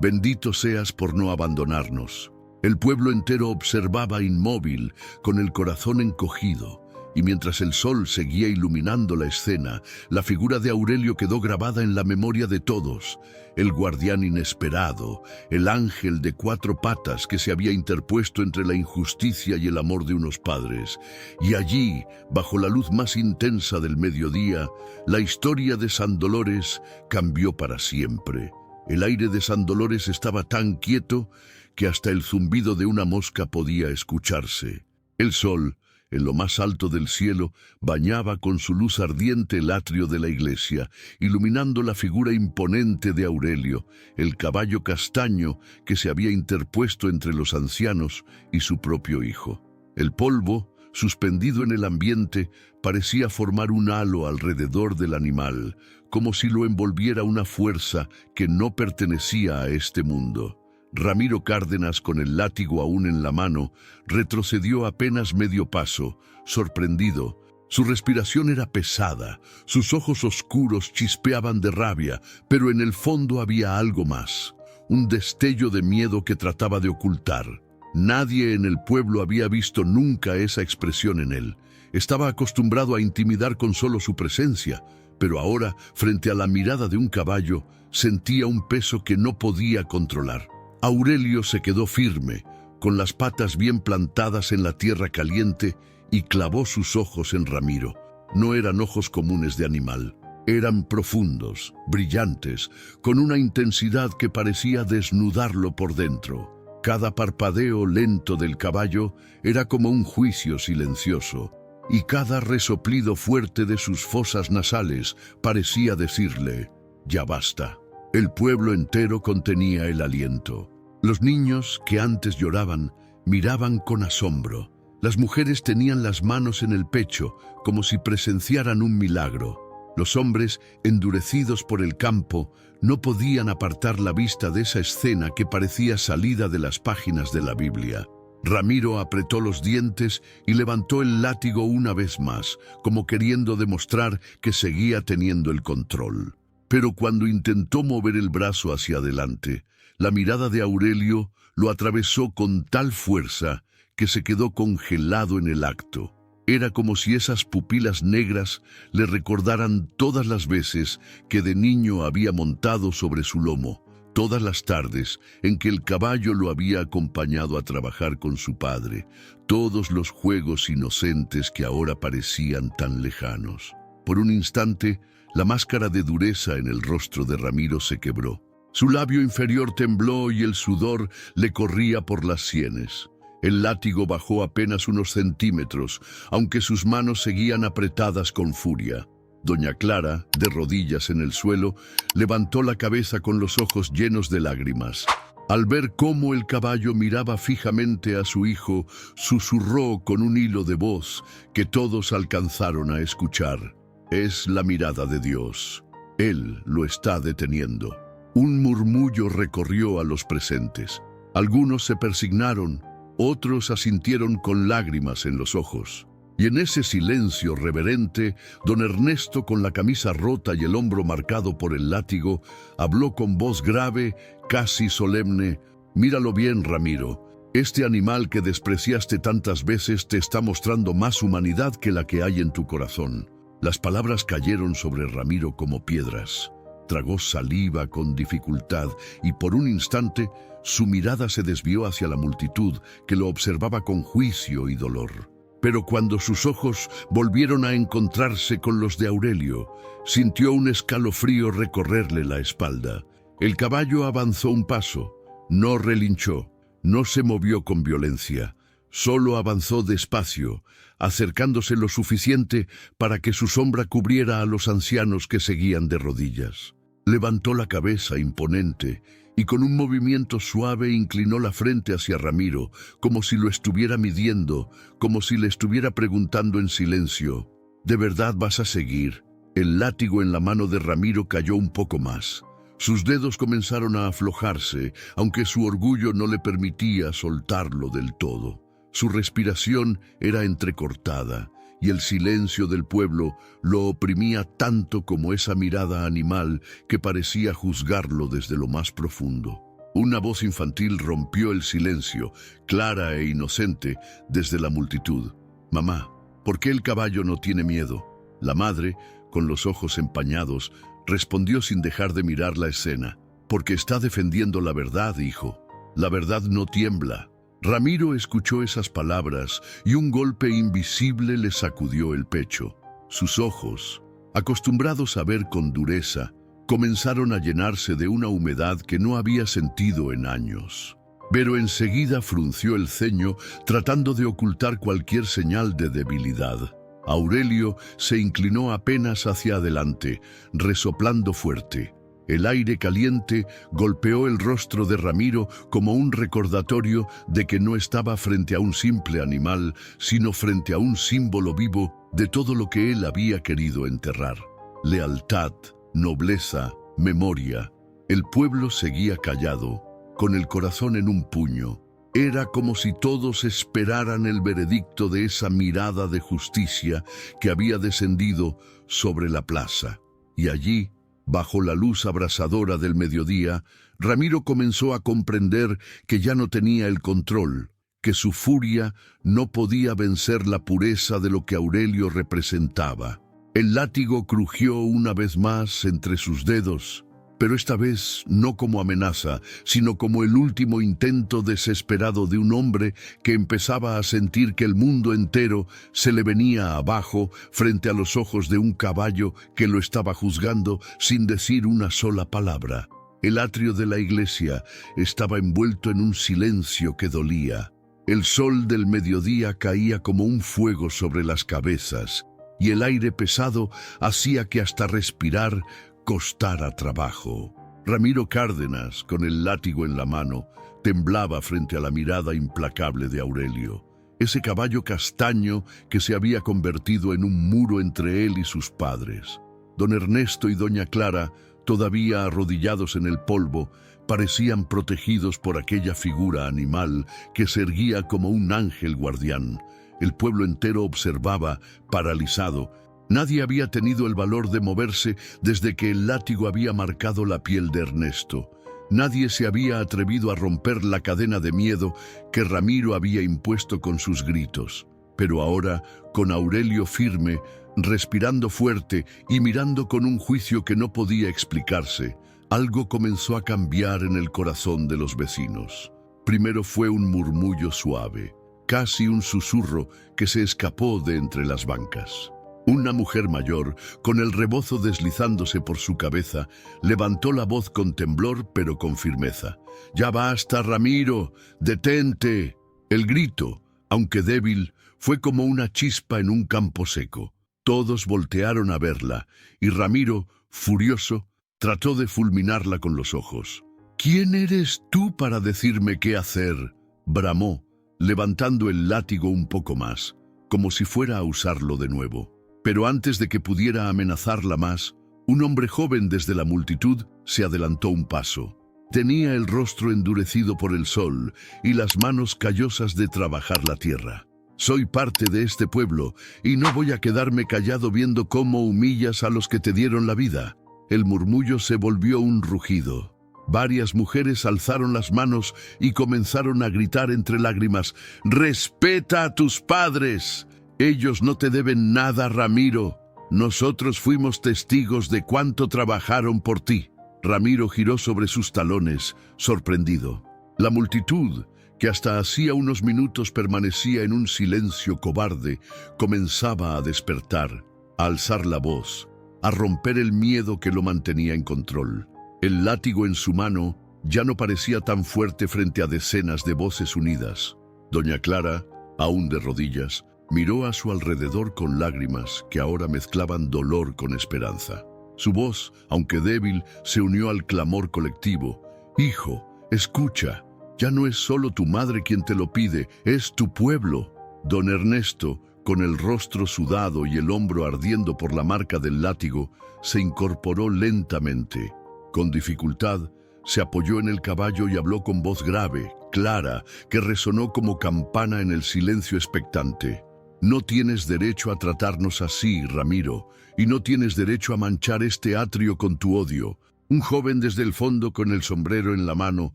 bendito seas por no abandonarnos». El pueblo entero observaba inmóvil, con el corazón encogido. Y mientras el sol seguía iluminando la escena, la figura de Aurelio quedó grabada en la memoria de todos. El guardián inesperado, el ángel de 4 patas que se había interpuesto entre la injusticia y el amor de unos padres. Y allí, bajo la luz más intensa del mediodía, la historia de San Dolores cambió para siempre. El aire de San Dolores estaba tan quieto que hasta el zumbido de una mosca podía escucharse. El sol, en lo más alto del cielo, bañaba con su luz ardiente el atrio de la iglesia, iluminando la figura imponente de Aurelio, el caballo castaño que se había interpuesto entre los ancianos y su propio hijo. El polvo, suspendido en el ambiente, parecía formar un halo alrededor del animal, como si lo envolviera una fuerza que no pertenecía a este mundo. Ramiro Cárdenas, con el látigo aún en la mano, retrocedió apenas medio paso, sorprendido. Su respiración era pesada, sus ojos oscuros chispeaban de rabia, pero en el fondo había algo más, un destello de miedo que trataba de ocultar. Nadie en el pueblo había visto nunca esa expresión en él. Estaba acostumbrado a intimidar con solo su presencia, pero ahora, frente a la mirada de un caballo, sentía un peso que no podía controlar. Aurelio se quedó firme, con las patas bien plantadas en la tierra caliente, y clavó sus ojos en Ramiro. No eran ojos comunes de animal. Eran profundos, brillantes, con una intensidad que parecía desnudarlo por dentro. Cada parpadeo lento del caballo era como un juicio silencioso, y cada resoplido fuerte de sus fosas nasales parecía decirle: «Ya basta». El pueblo entero contenía el aliento. Los niños, que antes lloraban, miraban con asombro. Las mujeres tenían las manos en el pecho, como si presenciaran un milagro. Los hombres, endurecidos por el campo, no podían apartar la vista de esa escena que parecía salida de las páginas de la Biblia. Ramiro apretó los dientes y levantó el látigo una vez más, como queriendo demostrar que seguía teniendo el control. Pero cuando intentó mover el brazo hacia adelante, la mirada de Aurelio lo atravesó con tal fuerza que se quedó congelado en el acto. Era como si esas pupilas negras le recordaran todas las veces que de niño había montado sobre su lomo, todas las tardes en que el caballo lo había acompañado a trabajar con su padre, todos los juegos inocentes que ahora parecían tan lejanos. Por un instante, la máscara de dureza en el rostro de Ramiro se quebró. Su labio inferior tembló y el sudor le corría por las sienes. El látigo bajó apenas unos centímetros, aunque sus manos seguían apretadas con furia. Doña Clara, de rodillas en el suelo, levantó la cabeza con los ojos llenos de lágrimas. Al ver cómo el caballo miraba fijamente a su hijo, susurró con un hilo de voz que todos alcanzaron a escuchar: «Es la mirada de Dios. Él lo está deteniendo». Un murmullo recorrió a los presentes. Algunos se persignaron, otros asintieron con lágrimas en los ojos. Y en ese silencio reverente, don Ernesto, con la camisa rota y el hombro marcado por el látigo, habló con voz grave, casi solemne: «Míralo bien, Ramiro. Este animal que despreciaste tantas veces te está mostrando más humanidad que la que hay en tu corazón». Las palabras cayeron sobre Ramiro como piedras. Tragó saliva con dificultad y por un instante su mirada se desvió hacia la multitud que lo observaba con juicio y dolor. pero cuando sus ojos volvieron a encontrarse con los de Aurelio, sintió un escalofrío recorrerle la espalda. El caballo avanzó un paso, no relinchó, no se movió con violencia, solo avanzó despacio, acercándose lo suficiente para que su sombra cubriera a los ancianos que seguían de rodillas. Levantó la cabeza imponente y con un movimiento suave inclinó la frente hacia Ramiro, como si lo estuviera midiendo, como si le estuviera preguntando en silencio: ¿de verdad vas a seguir? El látigo en la mano de Ramiro cayó un poco más. Sus dedos comenzaron a aflojarse, aunque su orgullo no le permitía soltarlo del todo. Su respiración era entrecortada, y el silencio del pueblo lo oprimía tanto como esa mirada animal que parecía juzgarlo desde lo más profundo. Una voz infantil rompió el silencio, clara e inocente, desde la multitud. «Mamá, ¿por qué el caballo no tiene miedo?». La madre, con los ojos empañados, respondió sin dejar de mirar la escena: «Porque está defendiendo la verdad, hijo. La verdad no tiembla». Ramiro escuchó esas palabras y un golpe invisible le sacudió el pecho. Sus ojos, acostumbrados a ver con dureza, comenzaron a llenarse de una humedad que no había sentido en años. Pero enseguida frunció el ceño, tratando de ocultar cualquier señal de debilidad. Aurelio se inclinó apenas hacia adelante, resoplando fuerte. El aire caliente golpeó el rostro de Ramiro como un recordatorio de que no estaba frente a un simple animal, sino frente a un símbolo vivo de todo lo que él había querido enterrar. Lealtad, nobleza, memoria. El pueblo seguía callado, con el corazón en un puño. Era como si todos esperaran el veredicto de esa mirada de justicia que había descendido sobre la plaza. Y allí, bajo la luz abrasadora del mediodía, Ramiro comenzó a comprender que ya no tenía el control, que su furia no podía vencer la pureza de lo que Aurelio representaba. El látigo crujió una vez más entre sus dedos, pero esta vez no como amenaza, sino como el último intento desesperado de un hombre que empezaba a sentir que el mundo entero se le venía abajo frente a los ojos de un caballo que lo estaba juzgando sin decir una sola palabra. El atrio de la iglesia estaba envuelto en un silencio que dolía. El sol del mediodía caía como un fuego sobre las cabezas, y el aire pesado hacía que hasta respirar costara trabajo. Ramiro Cárdenas, con el látigo en la mano, temblaba frente a la mirada implacable de Aurelio. Ese caballo castaño que se había convertido en un muro entre él y sus padres. Don Ernesto y doña Clara, todavía arrodillados en el polvo, parecían protegidos por aquella figura animal que se erguía como un ángel guardián. El pueblo entero observaba, paralizado. Nadie había tenido el valor de moverse desde que el látigo había marcado la piel de Ernesto. Nadie se había atrevido a romper la cadena de miedo que Ramiro había impuesto con sus gritos. Pero ahora, con Aurelio firme, respirando fuerte y mirando con un juicio que no podía explicarse, algo comenzó a cambiar en el corazón de los vecinos. Primero fue un murmullo suave, casi un susurro que se escapó de entre las bancas. Una mujer mayor, con el rebozo deslizándose por su cabeza, levantó la voz con temblor pero con firmeza. «¡Ya basta, Ramiro! ¡Detente!». El grito, aunque débil, fue como una chispa en un campo seco. Todos voltearon a verla, y Ramiro, furioso, trató de fulminarla con los ojos. «¿Quién eres tú para decirme qué hacer?», bramó, levantando el látigo un poco más, como si fuera a usarlo de nuevo. Pero antes de que pudiera amenazarla más, un hombre joven desde la multitud se adelantó un paso. Tenía el rostro endurecido por el sol y las manos callosas de trabajar la tierra. «Soy parte de este pueblo y no voy a quedarme callado viendo cómo humillas a los que te dieron la vida». El murmullo se volvió un rugido. Varias mujeres alzaron las manos y comenzaron a gritar entre lágrimas: «¡Respeta a tus padres! Ellos no te deben nada, Ramiro. Nosotros fuimos testigos de cuánto trabajaron por ti». Ramiro giró sobre sus talones, sorprendido. La multitud, que hasta hacía unos minutos permanecía en un silencio cobarde, comenzaba a despertar, a alzar la voz, a romper el miedo que lo mantenía en control. El látigo en su mano ya no parecía tan fuerte frente a decenas de voces unidas. Doña Clara, aún de rodillas, miró a su alrededor con lágrimas que ahora mezclaban dolor con esperanza. Su voz, aunque débil, se unió al clamor colectivo. «Hijo, escucha, ya no es solo tu madre quien te lo pide, es tu pueblo». Don Ernesto, con el rostro sudado y el hombro ardiendo por la marca del látigo, se incorporó lentamente. Con dificultad, se apoyó en el caballo y habló con voz grave, clara, que resonó como campana en el silencio expectante. «No tienes derecho a tratarnos así, Ramiro, y no tienes derecho a manchar este atrio con tu odio». Un joven desde el fondo con el sombrero en la mano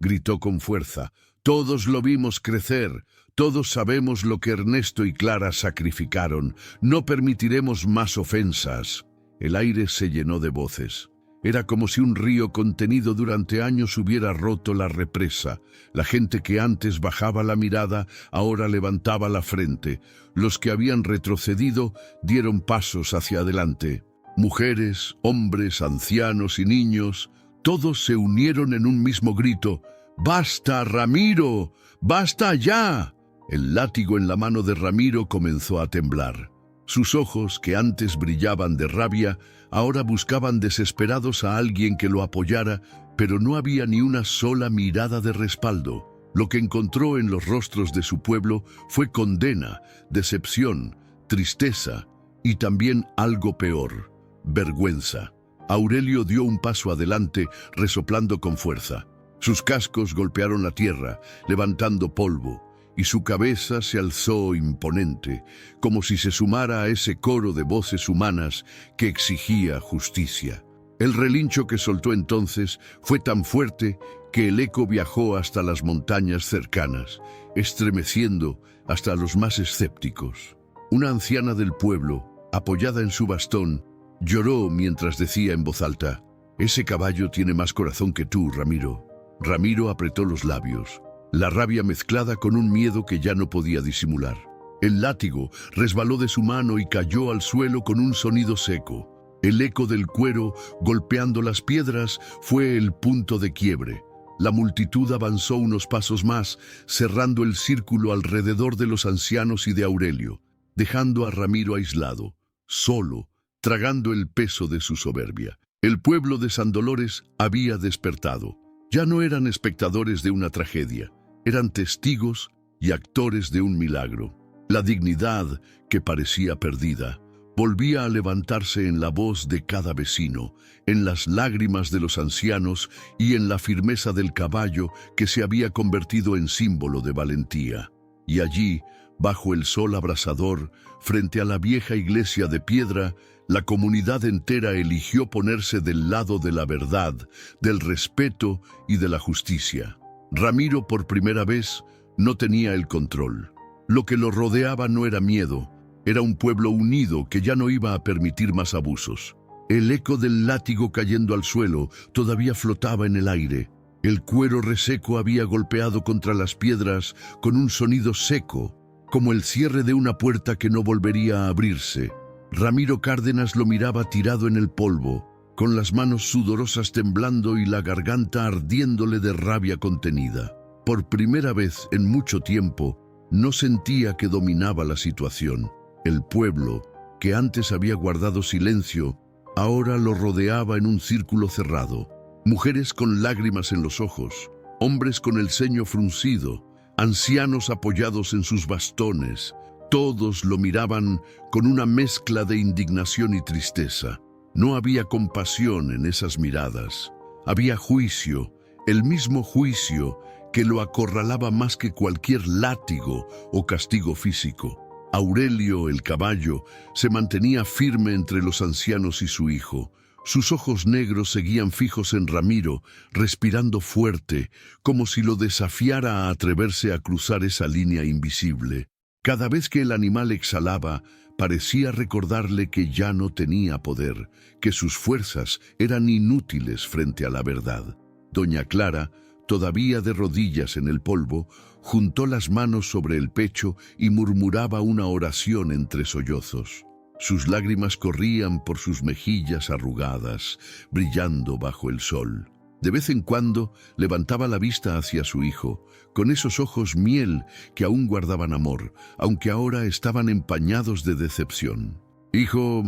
gritó con fuerza: «Todos lo vimos crecer, todos sabemos lo que Ernesto y Clara sacrificaron, no permitiremos más ofensas». El aire se llenó de voces. Era como si un río contenido durante años hubiera roto la represa. La gente que antes bajaba la mirada, ahora levantaba la frente. Los que habían retrocedido dieron pasos hacia adelante. Mujeres, hombres, ancianos y niños, todos se unieron en un mismo grito: «¡Basta, Ramiro! ¡Basta ya!». El látigo en la mano de Ramiro comenzó a temblar. Sus ojos, que antes brillaban de rabia, ahora buscaban desesperados a alguien que lo apoyara, pero no había ni una sola mirada de respaldo. Lo que encontró en los rostros de su pueblo fue condena, decepción, tristeza y también algo peor: vergüenza. Aurelio dio un paso adelante, resoplando con fuerza. Sus cascos golpearon la tierra, levantando polvo, y su cabeza se alzó imponente, como si se sumara a ese coro de voces humanas que exigía justicia. El relincho que soltó entonces fue tan fuerte que el eco viajó hasta las montañas cercanas, estremeciendo hasta a los más escépticos. Una anciana del pueblo, apoyada en su bastón, lloró mientras decía en voz alta: «Ese caballo tiene más corazón que tú, Ramiro». Ramiro apretó los labios, la rabia mezclada con un miedo que ya no podía disimular. El látigo resbaló de su mano y cayó al suelo con un sonido seco. El eco del cuero golpeando las piedras fue el punto de quiebre. La multitud avanzó unos pasos más, cerrando el círculo alrededor de los ancianos y de Aurelio, dejando a Ramiro aislado, solo, tragando el peso de su soberbia. El pueblo de San Dolores había despertado. Ya no eran espectadores de una tragedia, eran testigos y actores de un milagro. La dignidad, que parecía perdida, volvía a levantarse en la voz de cada vecino, en las lágrimas de los ancianos y en la firmeza del caballo que se había convertido en símbolo de valentía. Y allí, bajo el sol abrasador, frente a la vieja iglesia de piedra, la comunidad entera eligió ponerse del lado de la verdad, del respeto y de la justicia. Ramiro, por primera vez, no tenía el control. Lo que lo rodeaba no era miedo, era un pueblo unido que ya no iba a permitir más abusos. El eco del látigo cayendo al suelo todavía flotaba en el aire. El cuero reseco había golpeado contra las piedras con un sonido seco, como el cierre de una puerta que no volvería a abrirse. Ramiro Cárdenas lo miraba tirado en el polvo, con las manos sudorosas temblando y la garganta ardiéndole de rabia contenida. Por primera vez en mucho tiempo, no sentía que dominaba la situación. El pueblo, que antes había guardado silencio, ahora lo rodeaba en un círculo cerrado. Mujeres con lágrimas en los ojos, hombres con el ceño fruncido, ancianos apoyados en sus bastones. Todos lo miraban con una mezcla de indignación y tristeza. No había compasión en esas miradas. Había juicio, el mismo juicio que lo acorralaba más que cualquier látigo o castigo físico. Aurelio, el caballo, se mantenía firme entre los ancianos y su hijo. Sus ojos negros seguían fijos en Ramiro, respirando fuerte, como si lo desafiara a atreverse a cruzar esa línea invisible. Cada vez que el animal exhalaba, parecía recordarle que ya no tenía poder, que sus fuerzas eran inútiles frente a la verdad. Doña Clara, todavía de rodillas en el polvo, juntó las manos sobre el pecho y murmuraba una oración entre sollozos. Sus lágrimas corrían por sus mejillas arrugadas, brillando bajo el sol. De vez en cuando levantaba la vista hacia su hijo, con esos ojos miel que aún guardaban amor, aunque ahora estaban empañados de decepción. «Hijo»,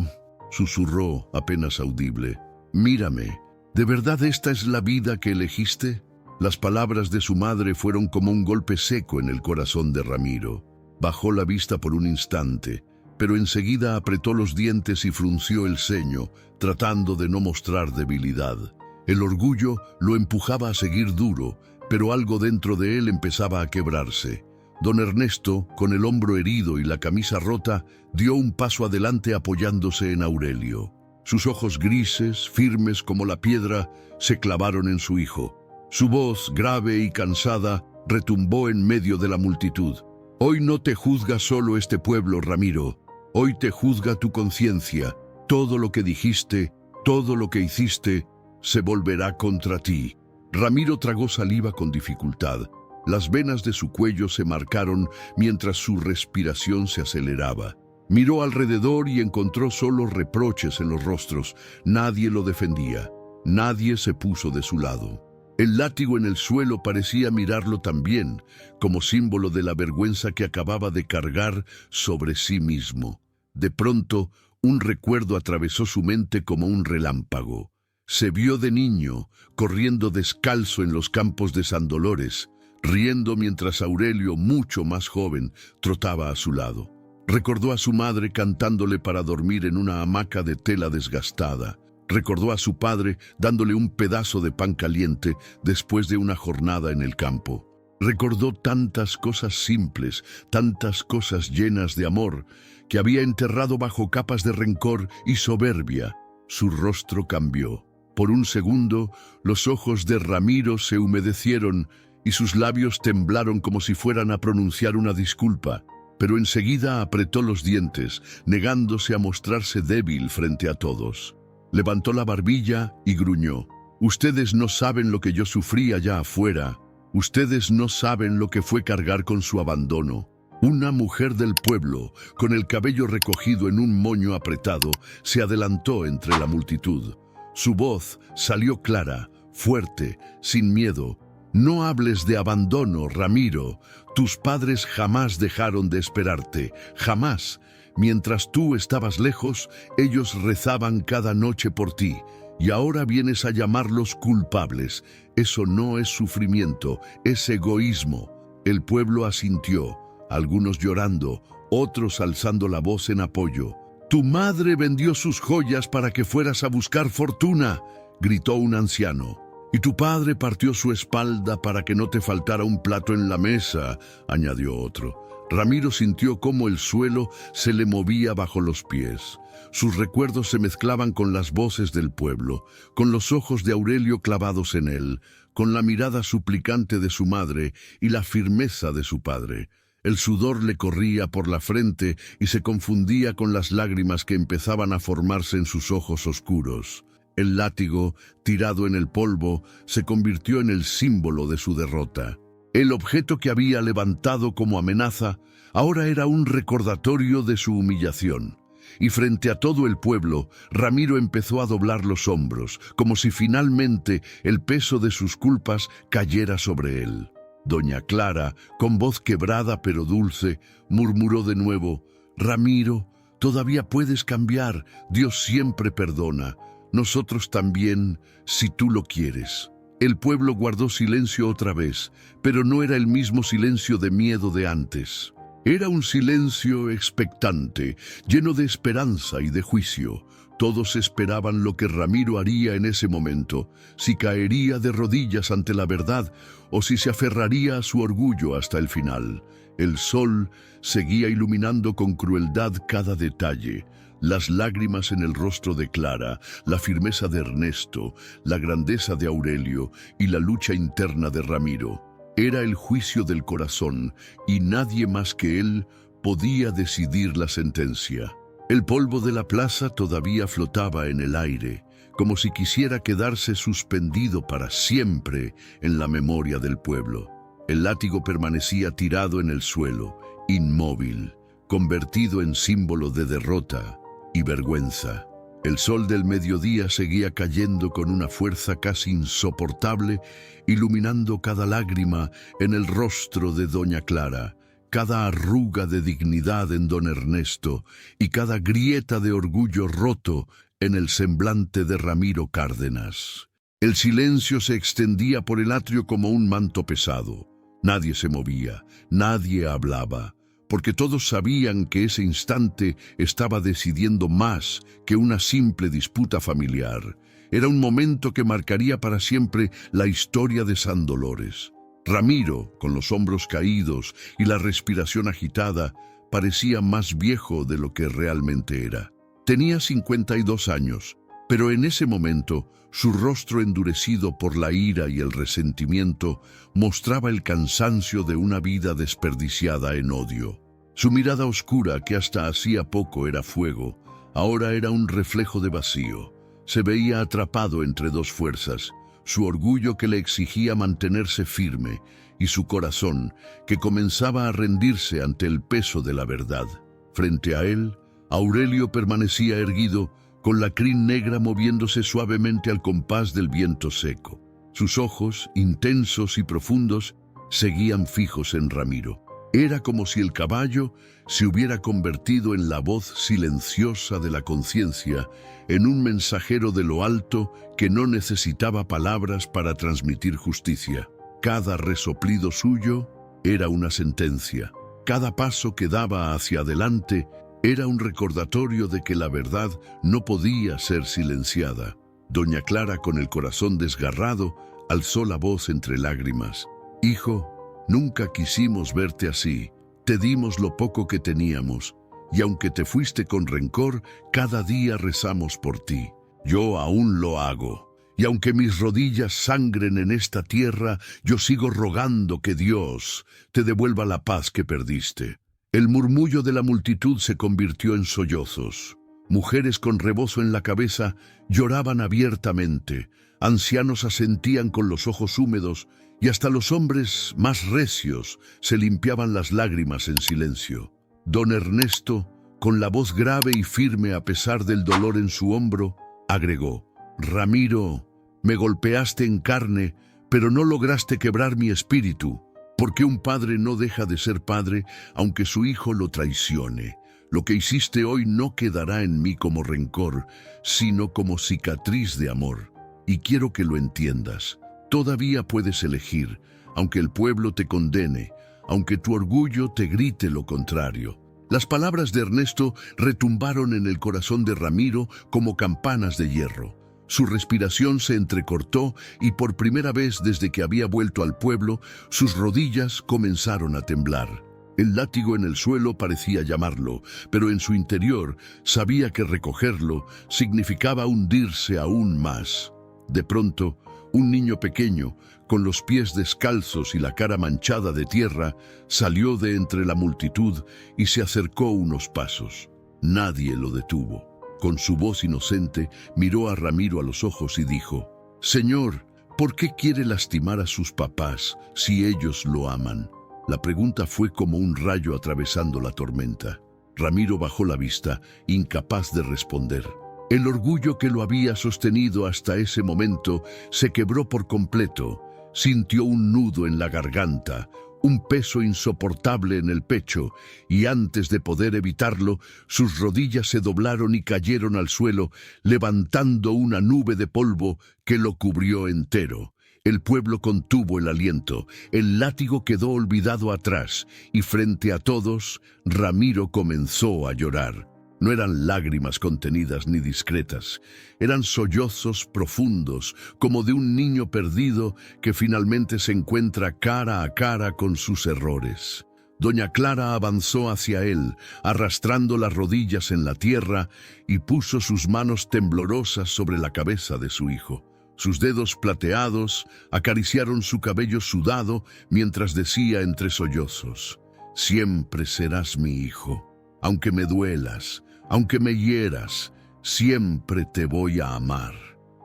susurró apenas audible, «mírame, ¿de verdad esta es la vida que elegiste?». Las palabras de su madre fueron como un golpe seco en el corazón de Ramiro. Bajó la vista por un instante, pero enseguida apretó los dientes y frunció el ceño, tratando de no mostrar debilidad. El orgullo lo empujaba a seguir duro, pero algo dentro de él empezaba a quebrarse. Don Ernesto, con el hombro herido y la camisa rota, dio un paso adelante apoyándose en Aurelio. Sus ojos grises, firmes como la piedra, se clavaron en su hijo. Su voz, grave y cansada, retumbó en medio de la multitud. «Hoy no te juzga solo este pueblo, Ramiro. Hoy te juzga tu conciencia. Todo lo que dijiste, todo lo que hiciste, se volverá contra ti». Ramiro tragó saliva con dificultad. Las venas de su cuello se marcaron mientras su respiración se aceleraba. Miró alrededor y encontró solo reproches en los rostros. Nadie lo defendía. Nadie se puso de su lado. El látigo en el suelo parecía mirarlo también, como símbolo de la vergüenza que acababa de cargar sobre sí mismo. De pronto, un recuerdo atravesó su mente como un relámpago. Se vio de niño, corriendo descalzo en los campos de San Dolores, riendo mientras Aurelio, mucho más joven, trotaba a su lado. Recordó a su madre cantándole para dormir en una hamaca de tela desgastada. Recordó a su padre dándole un pedazo de pan caliente después de una jornada en el campo. Recordó tantas cosas simples, tantas cosas llenas de amor, que había enterrado bajo capas de rencor y soberbia. Su rostro cambió. Por un segundo, los ojos de Ramiro se humedecieron y sus labios temblaron como si fueran a pronunciar una disculpa. Pero enseguida apretó los dientes, negándose a mostrarse débil frente a todos. Levantó la barbilla y gruñó. «Ustedes no saben lo que yo sufrí allá afuera. Ustedes no saben lo que fue cargar con su abandono». Una mujer del pueblo, con el cabello recogido en un moño apretado, se adelantó entre la multitud. Su voz salió clara, fuerte, sin miedo. «No hables de abandono, Ramiro. Tus padres jamás dejaron de esperarte, jamás. Mientras tú estabas lejos, ellos rezaban cada noche por ti. Y ahora vienes a llamarlos culpables. Eso no es sufrimiento, es egoísmo». El pueblo asintió, algunos llorando, otros alzando la voz en apoyo. «Tu madre vendió sus joyas para que fueras a buscar fortuna», gritó un anciano. «Y tu padre partió su espalda para que no te faltara un plato en la mesa», añadió otro. Ramiro sintió cómo el suelo se le movía bajo los pies. Sus recuerdos se mezclaban con las voces del pueblo, con los ojos de Aurelio clavados en él, con la mirada suplicante de su madre y la firmeza de su padre. El sudor le corría por la frente y se confundía con las lágrimas que empezaban a formarse en sus ojos oscuros. El látigo, tirado en el polvo, se convirtió en el símbolo de su derrota. El objeto que había levantado como amenaza ahora era un recordatorio de su humillación. Y frente a todo el pueblo, Ramiro empezó a doblar los hombros, como si finalmente el peso de sus culpas cayera sobre él. Doña Clara, con voz quebrada pero dulce, murmuró de nuevo: «Ramiro, todavía puedes cambiar, Dios siempre perdona. Nosotros también, si tú lo quieres». El pueblo guardó silencio otra vez, pero no era el mismo silencio de miedo de antes. Era un silencio expectante, lleno de esperanza y de juicio. Todos esperaban lo que Ramiro haría en ese momento, si caería de rodillas ante la verdad o si se aferraría a su orgullo hasta el final. El sol seguía iluminando con crueldad cada detalle. Las lágrimas en el rostro de Clara, la firmeza de Ernesto, la grandeza de Aurelio y la lucha interna de Ramiro. Era el juicio del corazón y nadie más que él podía decidir la sentencia. El polvo de la plaza todavía flotaba en el aire. como si quisiera quedarse suspendido para siempre en la memoria del pueblo. El látigo permanecía tirado en el suelo, inmóvil, convertido en símbolo de derrota y vergüenza. El sol del mediodía seguía cayendo con una fuerza casi insoportable, iluminando cada lágrima en el rostro de doña Clara, cada arruga de dignidad en don Ernesto y cada grieta de orgullo roto en el semblante de Ramiro Cárdenas. El silencio se extendía por el atrio como un manto pesado. Nadie se movía, nadie hablaba, porque todos sabían que ese instante estaba decidiendo más que una simple disputa familiar. Era un momento que marcaría para siempre la historia de San Dolores. Ramiro, con los hombros caídos y la respiración agitada, parecía más viejo de lo que realmente era. Tenía 52 años, pero en ese momento su rostro endurecido por la ira y el resentimiento mostraba el cansancio de una vida desperdiciada en odio. Su mirada oscura, que hasta hacía poco era fuego, ahora era un reflejo de vacío. Se veía atrapado entre dos fuerzas, su orgullo que le exigía mantenerse firme y su corazón que comenzaba a rendirse ante el peso de la verdad. Frente a él, Aurelio permanecía erguido, con la crin negra moviéndose suavemente al compás del viento seco. Sus ojos, intensos y profundos, seguían fijos en Ramiro. Era como si el caballo se hubiera convertido en la voz silenciosa de la conciencia, en un mensajero de lo alto que no necesitaba palabras para transmitir justicia. Cada resoplido suyo era una sentencia. Cada paso que daba hacia adelante era un recordatorio de que la verdad no podía ser silenciada. Doña Clara, con el corazón desgarrado, alzó la voz entre lágrimas. «Hijo, nunca quisimos verte así. Te dimos lo poco que teníamos, y aunque te fuiste con rencor, cada día rezamos por ti. Yo aún lo hago. Y aunque mis rodillas sangren en esta tierra, yo sigo rogando que Dios te devuelva la paz que perdiste». El murmullo de la multitud se convirtió en sollozos. Mujeres con rebozo en la cabeza lloraban abiertamente, ancianos asentían con los ojos húmedos y hasta los hombres más recios se limpiaban las lágrimas en silencio. Don Ernesto, con la voz grave y firme a pesar del dolor en su hombro, agregó: «Ramiro, me golpeaste en carne, pero no lograste quebrar mi espíritu. Porque un padre no deja de ser padre aunque su hijo lo traicione. Lo que hiciste hoy no quedará en mí como rencor, sino como cicatriz de amor. Y quiero que lo entiendas. Todavía puedes elegir, aunque el pueblo te condene, aunque tu orgullo te grite lo contrario». Las palabras de Ernesto retumbaron en el corazón de Ramiro como campanas de hierro. Su respiración se entrecortó y por primera vez desde que había vuelto al pueblo, sus rodillas comenzaron a temblar. El látigo en el suelo parecía llamarlo, pero en su interior sabía que recogerlo significaba hundirse aún más. De pronto, un niño pequeño, con los pies descalzos y la cara manchada de tierra, salió de entre la multitud y se acercó unos pasos. Nadie lo detuvo. Con su voz inocente, miró a Ramiro a los ojos y dijo: «Señor, ¿por qué quiere lastimar a sus papás si ellos lo aman?». La pregunta fue como un rayo atravesando la tormenta. Ramiro bajó la vista, incapaz de responder. El orgullo que lo había sostenido hasta ese momento se quebró por completo. Sintió un nudo en la garganta, un peso insoportable en el pecho, y antes de poder evitarlo, sus rodillas se doblaron y cayeron al suelo, levantando una nube de polvo que lo cubrió entero. El pueblo contuvo el aliento, el látigo quedó olvidado atrás, y frente a todos, Ramiro comenzó a llorar. No eran lágrimas contenidas ni discretas, eran sollozos profundos, como de un niño perdido que finalmente se encuentra cara a cara con sus errores. Doña Clara avanzó hacia él, arrastrando las rodillas en la tierra, y puso sus manos temblorosas sobre la cabeza de su hijo. Sus dedos plateados acariciaron su cabello sudado mientras decía entre sollozos: «Siempre serás mi hijo, aunque me duelas, aunque me hieras, siempre te voy a amar».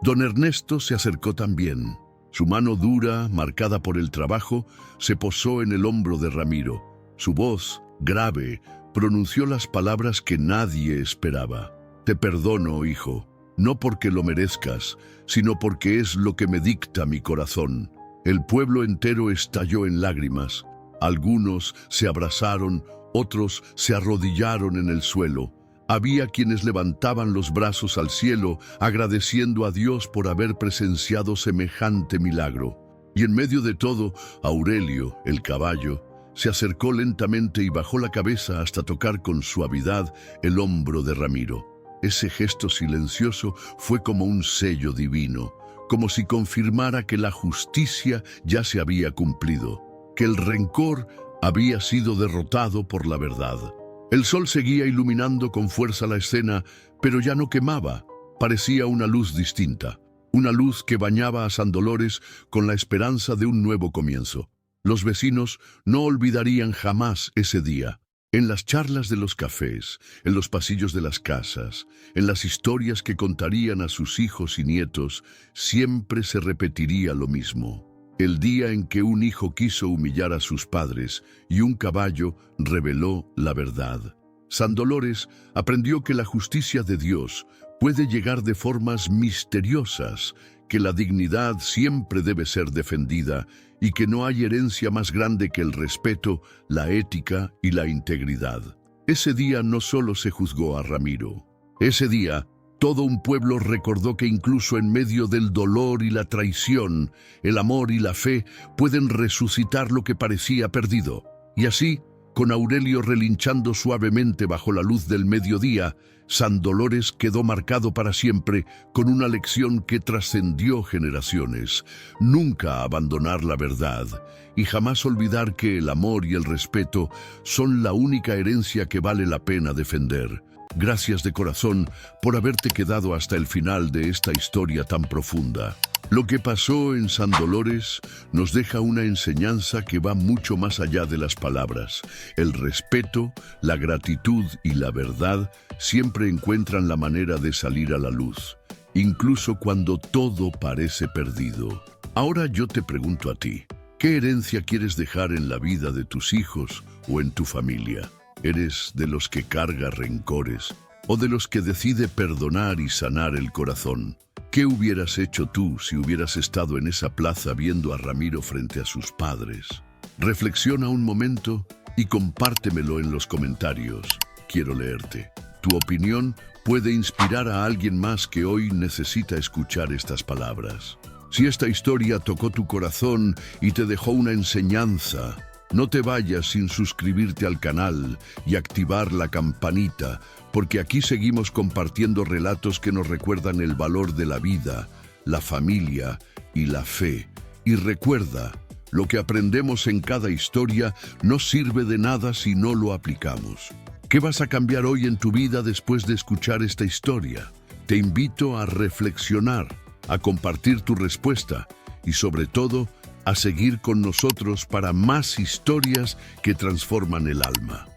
Don Ernesto se acercó también. Su mano dura, marcada por el trabajo, se posó en el hombro de Ramiro. Su voz, grave, pronunció las palabras que nadie esperaba. Te perdono, hijo, no porque lo merezcas, sino porque es lo que me dicta mi corazón. El pueblo entero estalló en lágrimas. Algunos se abrazaron, otros se arrodillaron en el suelo. Había quienes levantaban los brazos al cielo, agradeciendo a Dios por haber presenciado semejante milagro. Y en medio de todo, Aurelio, el caballo, se acercó lentamente y bajó la cabeza hasta tocar con suavidad el hombro de Ramiro. Ese gesto silencioso fue como un sello divino, como si confirmara que la justicia ya se había cumplido, que el rencor había sido derrotado por la verdad. El sol seguía iluminando con fuerza la escena, pero ya no quemaba. Parecía una luz distinta, una luz que bañaba a San Dolores con la esperanza de un nuevo comienzo. Los vecinos no olvidarían jamás ese día. En las charlas de los cafés, en los pasillos de las casas, en las historias que contarían a sus hijos y nietos, siempre se repetiría lo mismo. El día en que un hijo quiso humillar a sus padres y un caballo reveló la verdad. San Dolores aprendió que la justicia de Dios puede llegar de formas misteriosas, que la dignidad siempre debe ser defendida y que no hay herencia más grande que el respeto, la ética y la integridad. Ese día no solo se juzgó a Ramiro. Ese día, todo un pueblo recordó que incluso en medio del dolor y la traición, el amor y la fe pueden resucitar lo que parecía perdido. Y así, con Aurelio relinchando suavemente bajo la luz del mediodía, San Dolores quedó marcado para siempre con una lección que trascendió generaciones. Nunca abandonar la verdad y jamás olvidar que el amor y el respeto son la única herencia que vale la pena defender. Gracias de corazón por haberte quedado hasta el final de esta historia tan profunda. Lo que pasó en San Dolores nos deja una enseñanza que va mucho más allá de las palabras. El respeto, la gratitud y la verdad siempre encuentran la manera de salir a la luz, incluso cuando todo parece perdido. Ahora yo te pregunto a ti, ¿qué herencia quieres dejar en la vida de tus hijos o en tu familia? ¿Eres de los que carga rencores o de los que decide perdonar y sanar el corazón? ¿Qué hubieras hecho tú si hubieras estado en esa plaza viendo a Ramiro frente a sus padres? Reflexiona un momento y compártemelo en los comentarios. Quiero leerte. Tu opinión puede inspirar a alguien más que hoy necesita escuchar estas palabras. Si esta historia tocó tu corazón y te dejó una enseñanza, no te vayas sin suscribirte al canal y activar la campanita, porque aquí seguimos compartiendo relatos que nos recuerdan el valor de la vida, la familia y la fe. Y recuerda, lo que aprendemos en cada historia no sirve de nada si no lo aplicamos. ¿Qué vas a cambiar hoy en tu vida después de escuchar esta historia? Te invito a reflexionar, a compartir tu respuesta y sobre todo, a seguir con nosotros para más historias que transforman el alma.